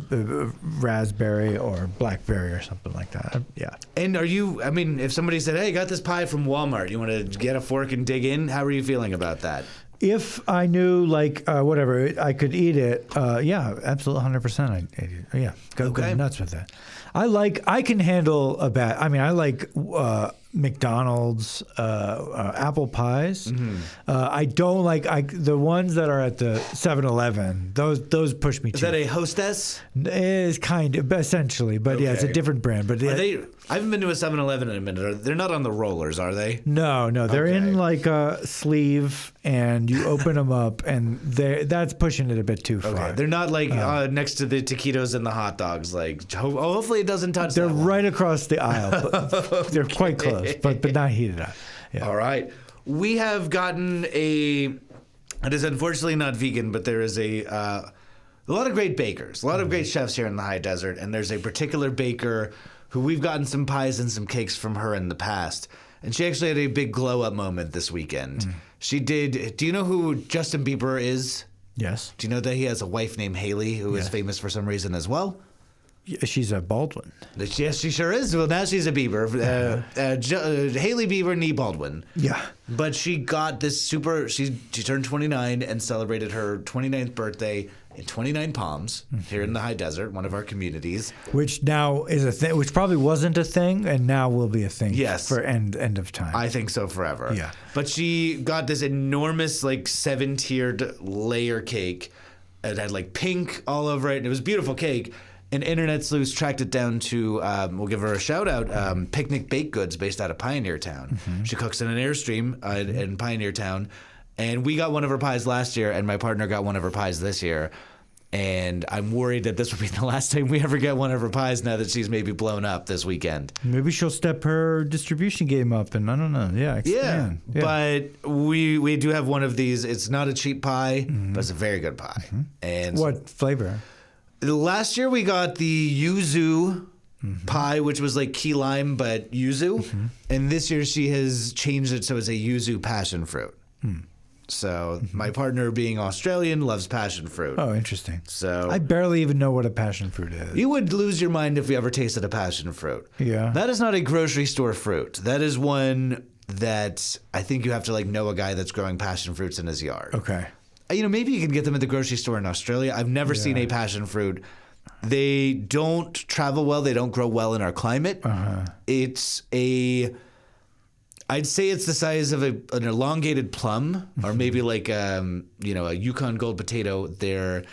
raspberry or blackberry or something like that. Yeah. And I mean, if somebody said, hey, I got this pie from Walmart, you want to get a fork and dig in? How are you feeling about that? If I knew, like, whatever, I could eat it, yeah, absolutely 100%. Go nuts with that. I can handle a bad, I mean, I like McDonald's apple pies. I don't like the ones that are at the 7-Eleven. Those push me too. Is that a Hostess? It's kind of, essentially, but yeah, it's a Okay. different brand. But Are they? I haven't been to a 7-Eleven in a minute. They're not on the rollers, are they? No, they're Okay. in like a sleeve, and you open them up, and that's pushing it a bit too far. Okay, they're not like next to the taquitos and the hot dogs. Like, hopefully it doesn't touch. They're that one. right across the aisle. But they're quite close, but not heated up. Yeah. All right, we have gotten it is unfortunately not vegan, but there is a lot of great bakers, a lot of great chefs here in the high desert, and there's a particular baker who we've gotten some pies and some cakes from her in the past. And she actually had a big glow up moment this weekend. She did. Do you know who Justin Bieber is? Yes. Do you know that he has a wife named Haley who is famous for some reason as well? She's a Baldwin. Yes, she sure is. Well, now she's a Bieber. Haley Bieber, nee Baldwin. Yeah. But she got this she turned 29 and celebrated her 29th birthday in 29 Palms here in the high desert, one of our communities. Which now is a thing, which probably wasn't a thing, and now will be a thing. Yes. For end of time. I think so forever. Yeah. But she got this enormous, like, 7-tiered layer cake. It had, like, pink all over it, and it was a beautiful cake. And Internet Sleuths tracked it down to, we'll give her a shout out, Picnic Baked Goods based out of Pioneer Town. She cooks in an Airstream in Pioneer Town. And we got one of her pies last year, and my partner got one of her pies this year. And I'm worried that this will be the last time we ever get one of her pies now that she's maybe blown up this weekend. Maybe she'll step her distribution game up, and I don't know. Yeah, expand. Yeah. But we do have one of these. It's not a cheap pie, but it's a very good pie. And What flavor? last year we got the yuzu pie, which was like key lime but yuzu, and this year she has changed it so it's a yuzu passion fruit. So my partner, being Australian, loves passion fruit. Oh, interesting. So I barely even know what a passion fruit is. you would lose your mind if you ever tasted a passion fruit. Yeah. That is not a grocery store fruit. That is one that I think you have to like know a guy that's growing passion fruits in his yard. Okay. You know, maybe you can get them at the grocery store in Australia. I've never seen a passion fruit. They don't travel well. They don't grow well in our climate. I'd say it's the size of an elongated plum, or maybe like a Yukon Gold potato. They're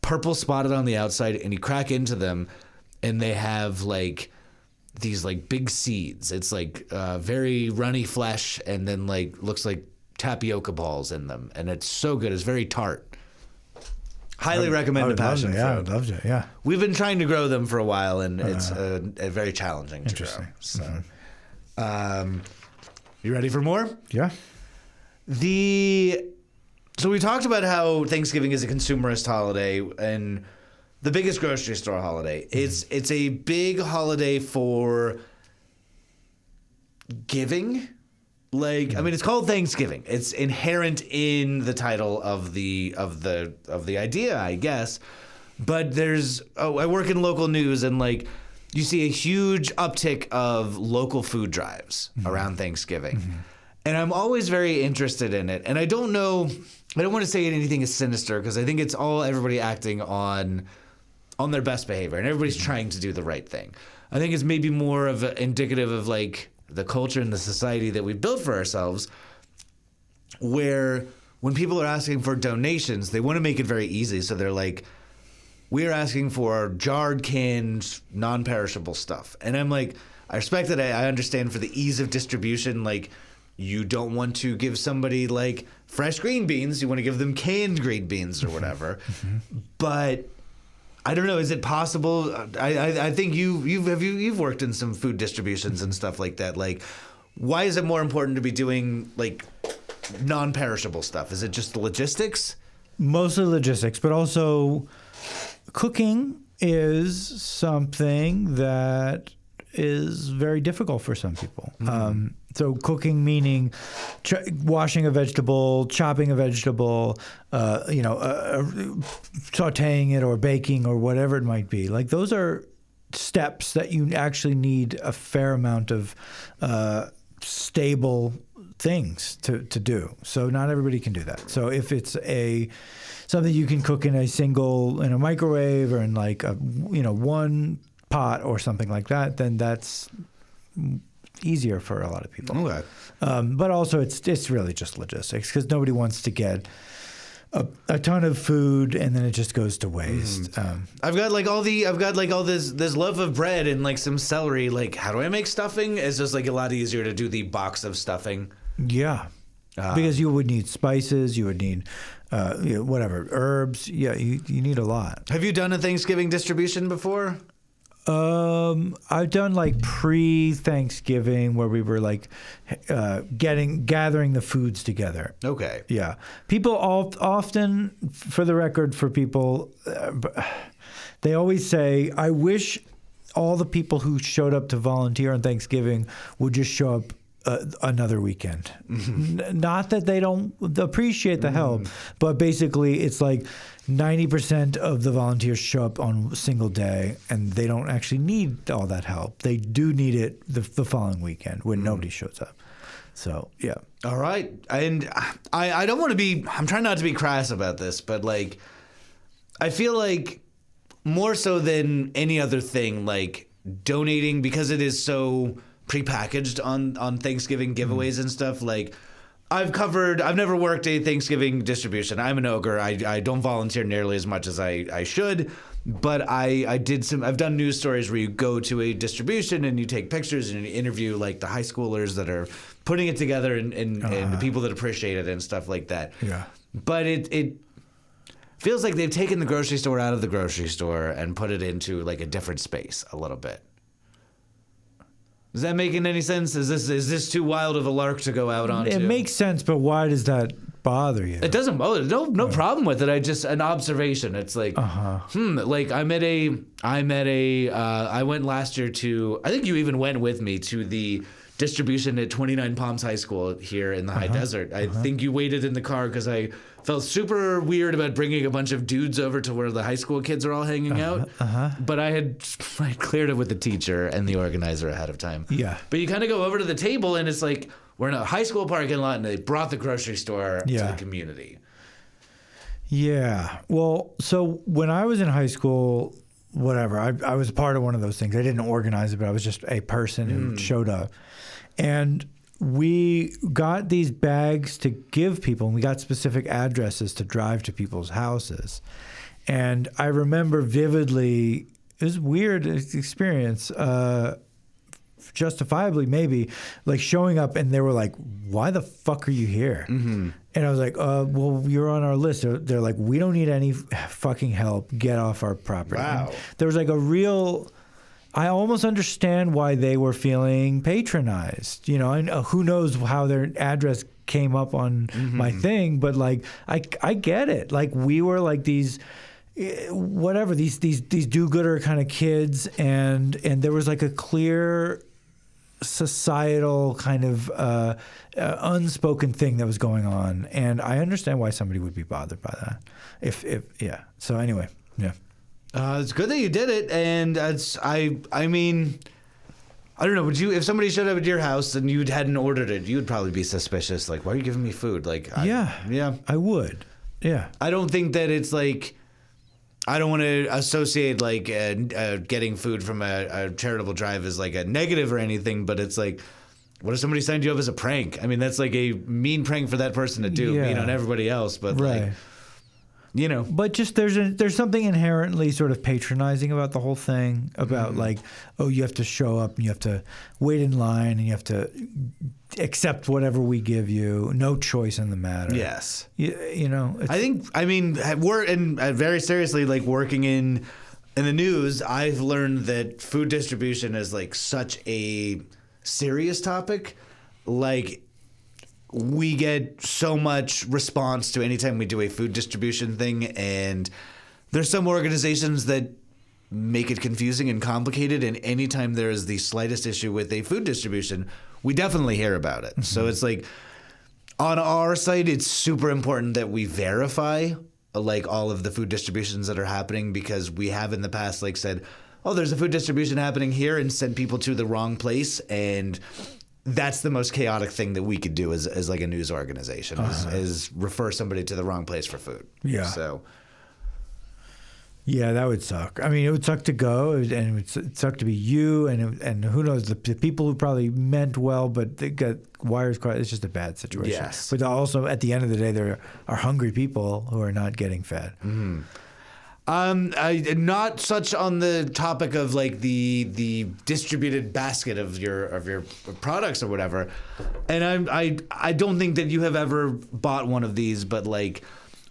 purple spotted on the outside, and you crack into them, and they have like these like big seeds. It's like very runny flesh, and then like looks like tapioca balls in them, and it's so good. It's very tart. Highly recommend the passion fruit. Yeah, I would love to. Yeah. We've been trying to grow them for a while, and it's very challenging to grow. Interesting. So, you ready for more? Yeah. So we talked about how Thanksgiving is a consumerist holiday and the biggest grocery store holiday. It's a big holiday for giving. Like, I mean, it's called Thanksgiving. It's inherent in the title of the idea, I guess. But I work in local news, and like you see a huge uptick of local food drives around Thanksgiving. And I'm always very interested in it. And I don't want to say anything is sinister because I think it's all everybody acting on their best behavior and everybody's trying to do the right thing. I think it's maybe more of indicative of like the culture and the society that we've built for ourselves, where when people are asking for donations, they want to make it very easy. So they're like, we are asking for jarred, canned, non-perishable stuff. And I'm like, I respect it. I understand for the ease of distribution, like you don't want to give somebody like fresh green beans. You want to give them canned green beans or whatever. But I don't know. Is it possible? I think you've worked in some food distributions and stuff like that. Like, why is it more important to be doing like non-perishable stuff? Is it just the logistics? Mostly logistics, but also cooking is something that is very difficult for some people. So cooking meaning washing a vegetable, chopping a vegetable, sautéing it or baking or whatever it might be. Like those are steps that you actually need a fair amount of stable things to do. So not everybody can do that. So if it's something you can cook in a microwave or in like one pot or something like that, then that's easier for a lot of people. Okay. But also it's really just logistics because nobody wants to get a ton of food and then it just goes to waste. I've got all this loaf of bread and like some celery. Like, how do I make stuffing? It's just like a lot easier to do the box of stuffing. Yeah. Because you would need spices, you would need herbs. Yeah, you need a lot. Have you done a Thanksgiving distribution before? I've done like pre-Thanksgiving where we were like gathering the foods together. Okay. Yeah. People often, for the record, for people, they always say, I wish all the people who showed up to volunteer on Thanksgiving would just show up another weekend. Not that they don't appreciate the help, but basically it's like 90% of the volunteers show up on a single day and they don't actually need all that help. They do need it the following weekend when nobody shows up. So, yeah. All right. And I don't want to be, I'm trying not to be crass about this, but like, I feel like more so than any other thing, like donating, because it is so prepackaged on Thanksgiving giveaways and stuff. Like I've never worked a Thanksgiving distribution. I'm an ogre. I don't volunteer nearly as much as I should, but I've done news stories where you go to a distribution and you take pictures and you interview like the high schoolers that are putting it together and the people that appreciate it and stuff like that. Yeah. But it feels like they've taken the grocery store out of the grocery store and put it into like a different space a little bit. Is that making any sense? Is this too wild of a lark to go out onto? It makes sense, but why does that bother you? It doesn't bother. No problem with it. An observation. It's like, like I went last year to, I think you even went with me to the distribution at 29 Palms High School here in the high desert. I think you waited in the car because I felt super weird about bringing a bunch of dudes over to where the high school kids are all hanging out. But I cleared it with the teacher and the organizer ahead of time. Yeah. But you kind of go over to the table and it's like, we're in a high school parking lot and they brought the grocery store to the community. Yeah. Well, so when I was in high school, whatever, I was part of one of those things. I didn't organize it, but I was just a person who showed up. And we got these bags to give people, and we got specific addresses to drive to people's houses. And I remember vividly, it was a weird experience, justifiably maybe, like showing up and they were like, why the fuck are you here? And I was like, well, you're on our list. They're like, we don't need any fucking help. Get off our property. Wow. And there was like a real... I almost understand why they were feeling patronized, and who knows how their address came up on my thing, but like I get it. Like we were like these do-gooder kind of kids, and there was like a clear societal kind of unspoken thing that was going on, and I understand why somebody would be bothered by that. If So anyway, yeah. It's good that you did it, and I mean, I don't know. Would you, if somebody showed up at your house and you hadn't ordered it, you would probably be suspicious. Like, why are you giving me food? Like, yeah, I would. Yeah, I don't think that it's like. I don't want to associate like getting food from a charitable drive as like a negative or anything, but it's like, what if somebody signed you up as a prank? I mean, that's like a mean prank for that person to do, mean on everybody else, but like. You know, but just there's something inherently sort of patronizing about the whole thing. About like, oh, you have to show up and you have to wait in line and you have to accept whatever we give you. No choice in the matter. Yes, you know. I mean, we're and very seriously, like working in the news, I've learned that food distribution is like such a serious topic. Like, we get so much response to anytime we do a food distribution thing, and there's some organizations that make it confusing and complicated, and anytime there is the slightest issue with a food distribution, we definitely hear about it. So it's like, on our site, it's super important that we verify like all of the food distributions that are happening, because we have in the past like said, oh, there's a food distribution happening here, and sent people to the wrong place, and that's the most chaotic thing that we could do as like a news organization is refer somebody to the wrong place for food. Yeah. So. Yeah, that would suck. I mean, it would suck to go, and it would suck to be you, and who knows, the people who probably meant well, but they got wires crossed. It's just a bad situation. Yes. But also, at the end of the day, there are hungry people who are not getting fed. Mm-hmm. I not such on the topic of like the distributed basket of your products or whatever, and I don't think that you have ever bought one of these, but like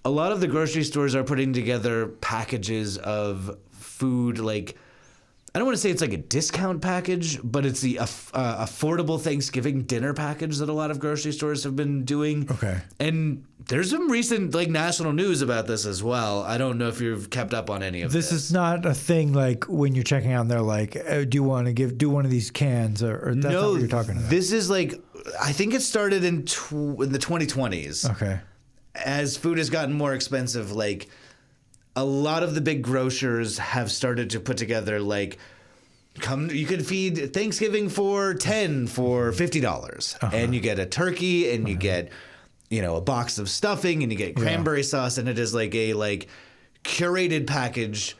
a lot of the grocery stores are putting together packages of food. Like, I don't want to say it's like a discount package, but it's the affordable Thanksgiving dinner package that a lot of grocery stores have been doing. Okay. And there's some recent like national news about this as well. I don't know if you've kept up on any of this. This is not a thing like when you're checking out and they're like, oh, do you want to do one of these cans? Or that's not what you're talking about. This is like, I think it started in the 2020s. Okay. As food has gotten more expensive, like a lot of the big grocers have started to put together like, you could feed Thanksgiving for $50, and you get a turkey, and you get, a box of stuffing, and you get cranberry sauce, and it is like a curated package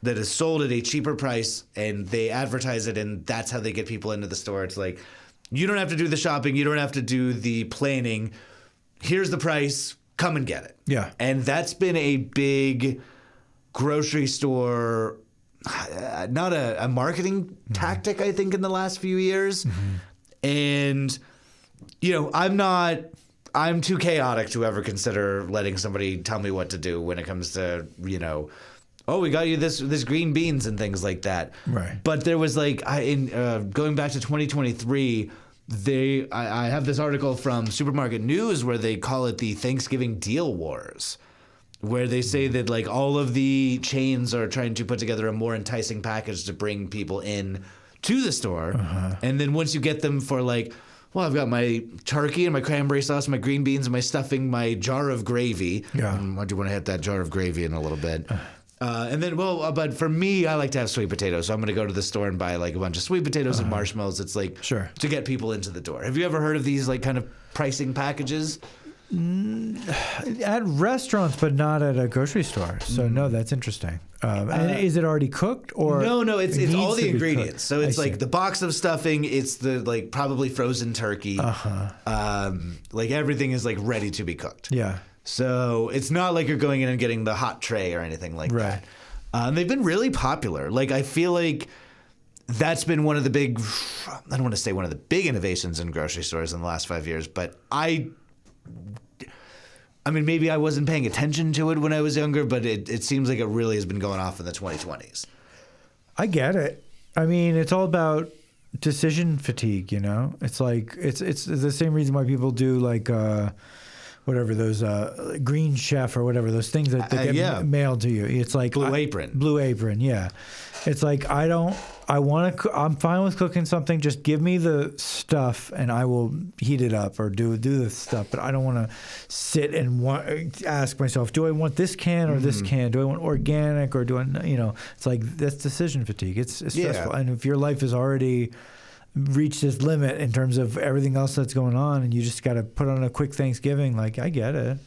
that is sold at a cheaper price, and they advertise it, and that's how they get people into the store. It's like, you don't have to do the shopping, you don't have to do the planning. Here's the price, come and get it. Yeah. And that's been a big grocery store, not a marketing tactic, I think, in the last few years. And, I'm too chaotic to ever consider letting somebody tell me what to do when it comes to, oh, we got you this green beans and things like that. Right. But there was like, going back to 2023, I have this article from Supermarket News where they call it the Thanksgiving Deal Wars, where they say that like all of the chains are trying to put together a more enticing package to bring people in to the store. And then once you get them for like, well, I've got my turkey and my cranberry sauce, my green beans and my stuffing, my jar of gravy. Yeah. I do want to hit that jar of gravy in a little bit. And then, but for me, I like to have sweet potatoes. So I'm going to go to the store and buy like a bunch of sweet potatoes and marshmallows. It's like to get people into the door. Have you ever heard of these like kind of pricing packages? At restaurants, but not at a grocery store. So no, that's interesting. And is it already cooked or no? It's all the ingredients. Cooked? So it's like the box of stuffing. It's the like probably frozen turkey. Like everything is like ready to be cooked. Yeah. So it's not like you're going in and getting the hot tray or anything like that. And they've been really popular. Like I feel like that's been one of the big. I don't want to say one of the big innovations in grocery stores in the last 5 years, but I mean, maybe I wasn't paying attention to it when I was younger, but it seems like it really has been going off in the 2020s. I get it. I mean, it's all about decision fatigue, It's like it's the same reason why people do like whatever those Green Chef or whatever those things that get mailed to you. It's like Blue Apron. Blue Apron, yeah. It's like I'm fine with cooking something. Just give me the stuff and I will heat it up or do the stuff. But I don't want to sit and ask myself, do I want this can or this can? Do I want organic or do I? It's like that's decision fatigue. It's stressful. And if your life is already reached its limit in terms of everything else that's going on, and you just got to put on a quick Thanksgiving, like I get it,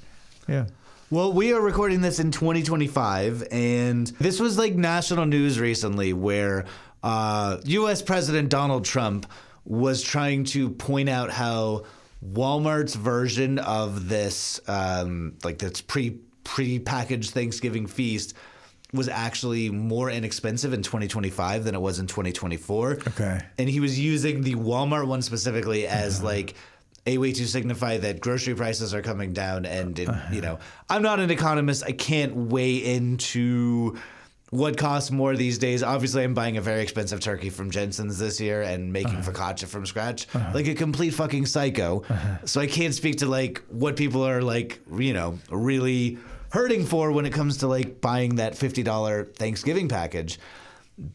yeah. Well, we are recording this in 2025, and this was like national news recently where U.S. President Donald Trump was trying to point out how Walmart's version of this, this pre-packaged Thanksgiving feast was actually more inexpensive in 2025 than it was in 2024. Okay. And he was using the Walmart one specifically as like a way to signify that grocery prices are coming down. And, I'm not an economist. I can't weigh into what costs more these days. Obviously, I'm buying a very expensive turkey from Jensen's this year and making focaccia from scratch, like a complete fucking psycho. So I can't speak to like what people are like, really hurting for when it comes to like buying that $50 Thanksgiving package.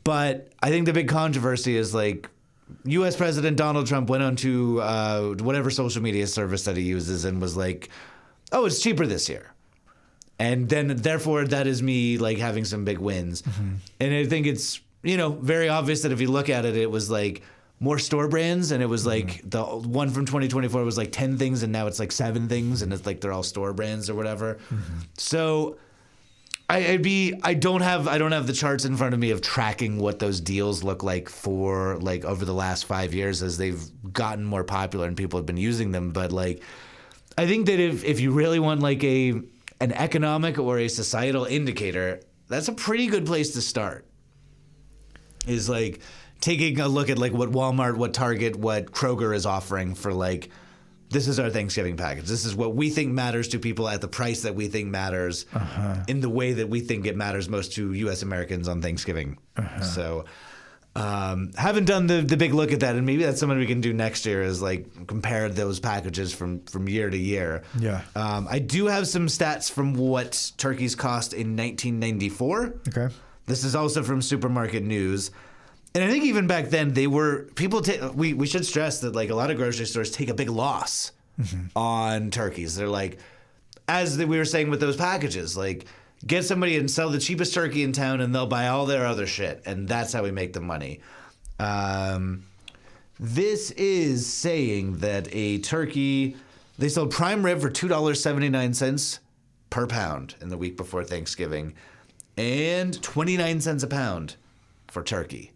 But I think the big controversy is like U.S. President Donald Trump went on to whatever social media service that he uses and was like, oh, it's cheaper this year. And then therefore that is me like having some big wins. And I think it's, very obvious that if you look at it, it was like more store brands, and it was like the one from 2024 was like 10 things, and now it's like 7 things, and it's like they're all store brands or whatever. So I don't have the charts in front of me of tracking what those deals look like for like over the last 5 years as they've gotten more popular and people have been using them. But like, I think that if you really want like an economic or a societal indicator, that's a pretty good place to start. Is like taking a look at like what Walmart, what Target, what Kroger is offering for like, this is our Thanksgiving package. This is what we think matters to people at the price that we think matters in the way that we think it matters most to U.S. Americans on Thanksgiving. So haven't done the big look at that, and maybe that's something we can do next year is like compare those packages from year to year. Yeah. I do have some stats from what turkeys cost in 1994. Okay. This is also from Supermarket News. And I think even back then, we should stress that like a lot of grocery stores take a big loss on turkeys. They're like, as we were saying with those packages, like get somebody and sell the cheapest turkey in town and they'll buy all their other shit. And that's how we make the money. This is saying that a turkey, they sold prime rib for $2.79 per pound in the week before Thanksgiving and 29 cents a pound for turkey.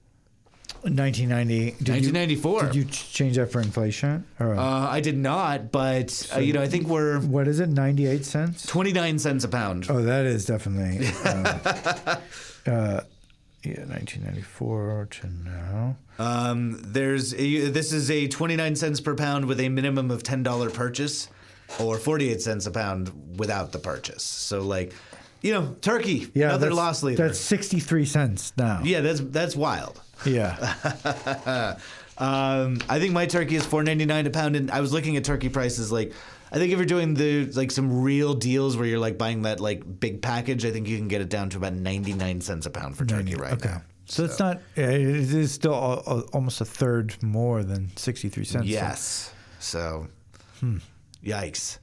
1994. Did you change that for inflation? Or? I did not, but so, I think we're... What is it, 98 cents? 29 cents a pound. Oh, that is definitely... 1994 to now. This is a 29 cents per pound with a minimum of $10 purchase, or 48 cents a pound without the purchase. So, like... turkey, another loss leader. That's 63 cents now. Yeah, that's wild. Yeah. I think my turkey is $4.99 a pound, and I was looking at turkey prices. Like, I think if you're doing some real deals where you're like buying that like big package, I think you can get it down to about 99 cents a pound for turkey now. So it's not. It is still almost a third more than 63 cents. Yes. So, yikes.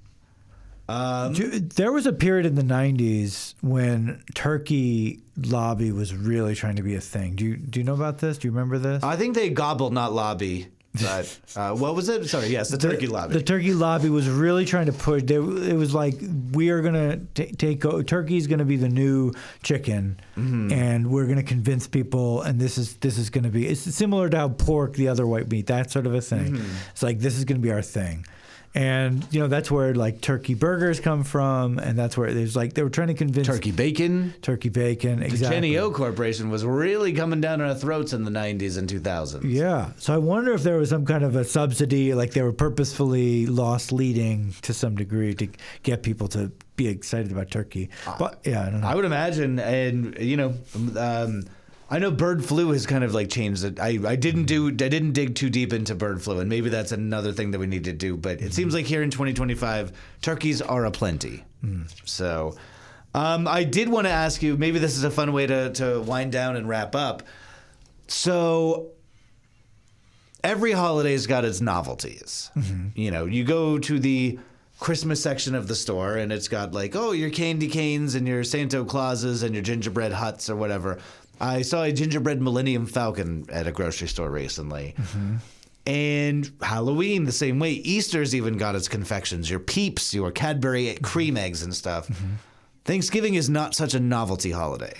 There was a period in the 90s when turkey lobby was really trying to be a thing. Do you know about this? Do you remember this? I think they gobbled, not lobby. But what was it? Sorry, yes, the turkey lobby. The turkey lobby was really trying to push. It was like, we are going to take turkey's going to be the new chicken, and we're going to convince people. And this is going to be. It's similar to how pork, the other white meat, that sort of a thing. It's like, this is going to be our thing. And, that's where, like, turkey burgers come from, and that's where there's, like, they were trying to convince... Turkey bacon, exactly. The Jenny O Corporation was really coming down our throats in the 90s and 2000s. Yeah. So I wonder if there was some kind of a subsidy, like they were purposefully loss leading to some degree to get people to be excited about turkey. But, yeah, I don't know. I would imagine, and, I know bird flu has kind of like changed it. I didn't dig too deep into bird flu, and maybe that's another thing that we need to do. But it seems like here in 2025, turkeys are aplenty. So, I did want to ask you. Maybe this is a fun way to wind down and wrap up. So, every holiday's got its novelties. You know, you go to the Christmas section of the store, and it's got like, oh, your candy canes and your Santa Clauses and your gingerbread huts or whatever. I saw a gingerbread Millennium Falcon at a grocery store recently. And Halloween, the same way. Easter's even got its confections, your Peeps, your Cadbury cream eggs and stuff. Thanksgiving is not such a novelty holiday.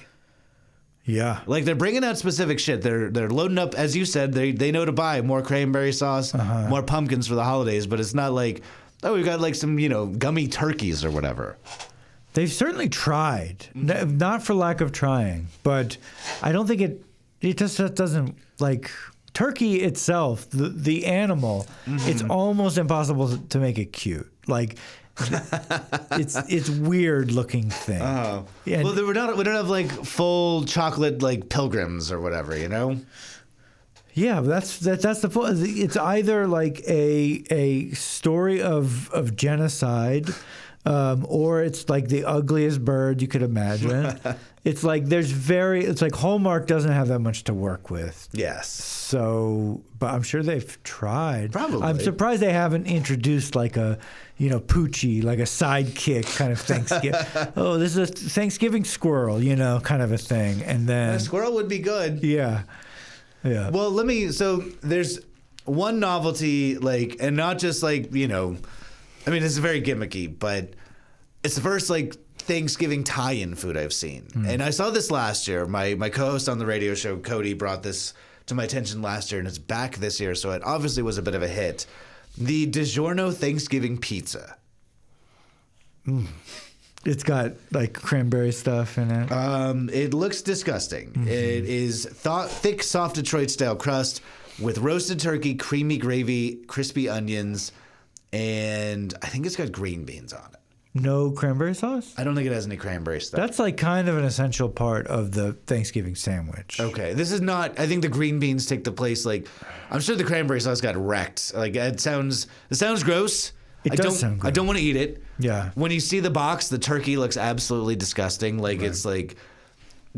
Yeah. Like, they're bringing out specific shit. They're loading up, as you said, they know to buy more cranberry sauce, more pumpkins for the holidays, but it's not like, oh, we've got like some, gummy turkeys or whatever. They've certainly tried, not for lack of trying, but I don't think it just doesn't, like, turkey itself, the animal, it's almost impossible to make it cute. Like, it's weird looking thing. Oh. Well, we don't have like full chocolate like pilgrims or whatever, Yeah, that's the point. It's either like a story of genocide, or it's like the ugliest bird you could imagine. It's like it's like Hallmark doesn't have that much to work with. Yes. So, but I'm sure they've tried. Probably. I'm surprised they haven't introduced like a, Poochie, like a sidekick kind of Thanksgiving. Oh, this is a Thanksgiving squirrel, kind of a thing. And then a squirrel would be good. Yeah. Yeah. Well, so there's one novelty, like, and not just like, I mean, it's very gimmicky, but it's the first like Thanksgiving tie-in food I've seen. And I saw this last year. My co-host on the radio show, Cody, brought this to my attention last year, and it's back this year, so it obviously was a bit of a hit. The DiGiorno Thanksgiving pizza. It's got like cranberry stuff in it. It looks disgusting. It is thick, soft Detroit-style crust with roasted turkey, creamy gravy, crispy onions, and I think it's got green beans on it. No cranberry sauce? I don't think it has any cranberry stuff. That's like kind of an essential part of the Thanksgiving sandwich. Okay. This is not, I think the green beans take the place, like, I'm sure the cranberry sauce got wrecked. Like, it sounds gross. It does sound gross. I don't want to eat it. Yeah. When you see the box, the turkey looks absolutely disgusting. Like, It's like,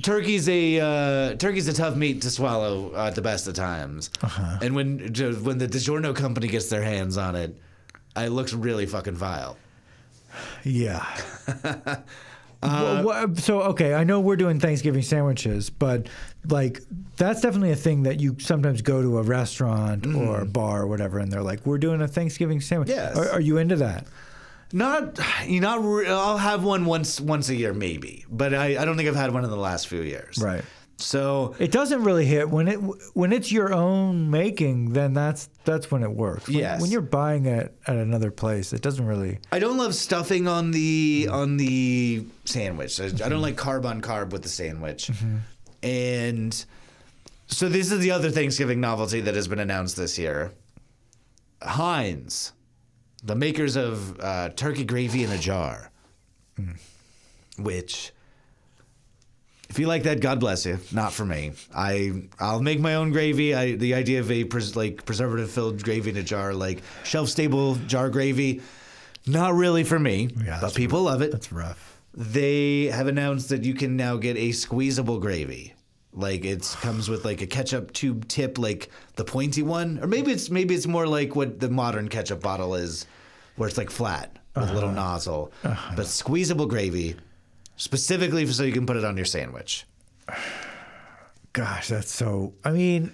turkey's a tough meat to swallow at the best of times. And when the DiGiorno company gets their hands on it, it looks really fucking vile. Yeah. So, okay, I know we're doing Thanksgiving sandwiches, but like that's definitely a thing that you sometimes go to a restaurant or a bar or whatever, and they're like, "We're doing a Thanksgiving sandwich." Yes. Are you into that? I'll have one once a year maybe, but I don't think I've had one in the last few years. Right. So it doesn't really hit when it's your own making. Then that's when it works. When you're buying it at another place, it doesn't really. I don't love stuffing on the sandwich. I don't like carb on carb with the sandwich. And so this is the other Thanksgiving novelty that has been announced this year. Heinz, the makers of turkey gravy in a jar, which. If you like that, God bless you. Not for me. I'll make my own gravy. The idea of a preservative-filled gravy in a jar, like shelf-stable jar gravy, not really for me. Yeah, but people love it. That's rough. They have announced that you can now get a squeezable gravy. Like it comes with like a ketchup tube tip, like the pointy one, or maybe it's more like what the modern ketchup bottle is, where it's like flat with a little nozzle. But squeezable gravy. Specifically so you can put it on your sandwich. Gosh, that's so... I mean,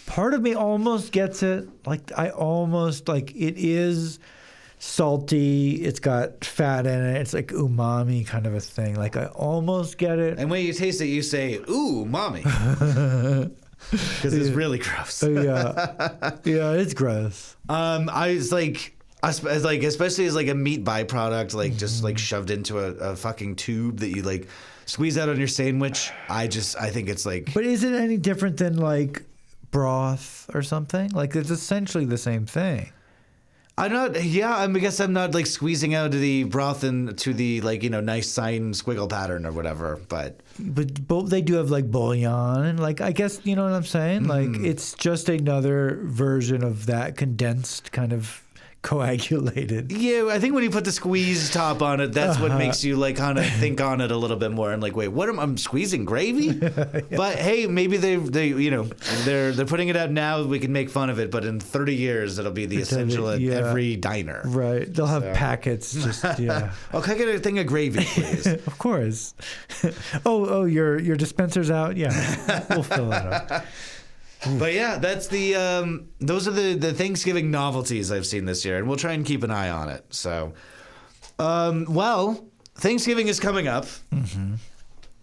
part of me almost gets it. Like, I almost... Like, it is salty. It's got fat in it. It's like umami kind of a thing. Like, I almost get it. And when you taste it, you say, ooh, mommy. Because it's really gross. Yeah, it's gross. Especially as like a meat byproduct, like just like shoved into a fucking tube that you like squeeze out on your sandwich. I think it's like. But is it any different than like broth or something? Like it's essentially the same thing. I'm not. Yeah, I guess I'm not like squeezing out the broth into the like nice sign squiggle pattern or whatever. But they do have like bouillon and like I guess you know what I'm saying. Like it's just another version of that condensed kind of coagulated. Yeah, I think when you put the squeeze top on it, that's what makes you like kind of think on it a little bit more and like, wait, what I'm squeezing gravy? But hey, maybe they're putting it out now. We can make fun of it, but in 30 years it'll be the essential at every diner. Right, they'll have packets. Just Oh, can I get a thing of gravy, please? Of course. Oh, your dispenser's out. Yeah, we'll fill it up. But yeah, that's those are the Thanksgiving novelties I've seen this year, and we'll try and keep an eye on it. So, well, Thanksgiving is coming up. Mm-hmm.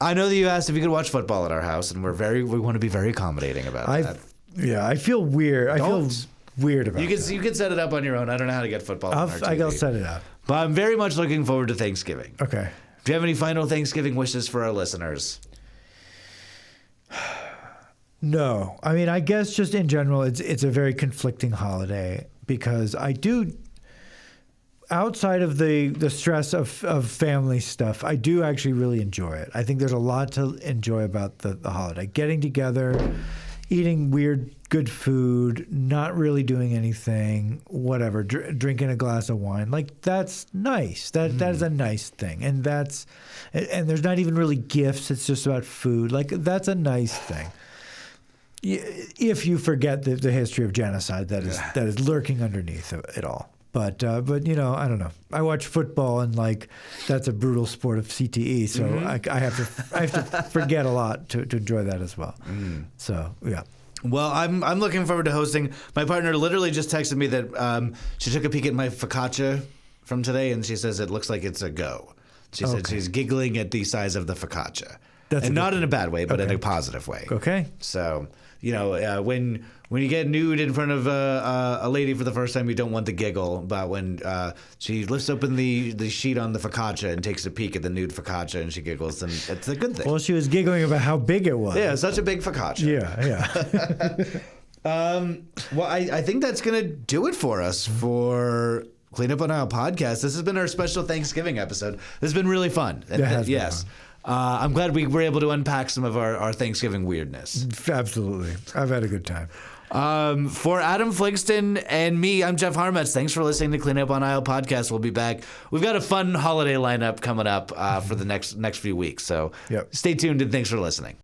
I know that you asked if you could watch football at our house, and we want to be very accommodating about that. Yeah, I feel weird. I feel weird about it. You can set it up on your own. I don't know how to get football on our TV. I'll set it up. But I'm very much looking forward to Thanksgiving. Okay. Do you have any final Thanksgiving wishes for our listeners? No, I mean, I guess just in general, it's a very conflicting holiday because I do, outside of the stress of family stuff, I do actually really enjoy it. I think there's a lot to enjoy about the holiday. Getting together, eating weird, good food, not really doing anything, whatever, drinking a glass of wine. Like, that's nice. That is a nice thing. And there's not even really gifts. It's just about food. Like, that's a nice thing. If you forget the history of genocide that is lurking underneath it all, but I don't know. I watch football and like that's a brutal sport of CTE, so I have to forget a lot to enjoy that as well. So yeah. Well, I'm looking forward to hosting. My partner literally just texted me that she took a peek at my focaccia from today, and she says it looks like it's a go. She said she's giggling at the size of the focaccia, and not in a bad way, but in a positive way. Okay. So. When you get nude in front of a lady for the first time, you don't want the giggle. But when she lifts open the sheet on the focaccia and takes a peek at the nude focaccia and she giggles, then it's a good thing. Well, she was giggling about how big it was. Yeah, such a big focaccia. Yeah. Well, I think that's going to do it for us for Clean Up on Aisle podcast. This has been our special Thanksgiving episode. This has been really fun. It has been fun. I'm glad we were able to unpack some of our Thanksgiving weirdness. Absolutely. I've had a good time. For Adam Fligston and me, I'm Jeff Harmetz. Thanks for listening to Clean Up on Aisle podcast. We'll be back. We've got a fun holiday lineup coming up for the next few weeks. So stay tuned and thanks for listening.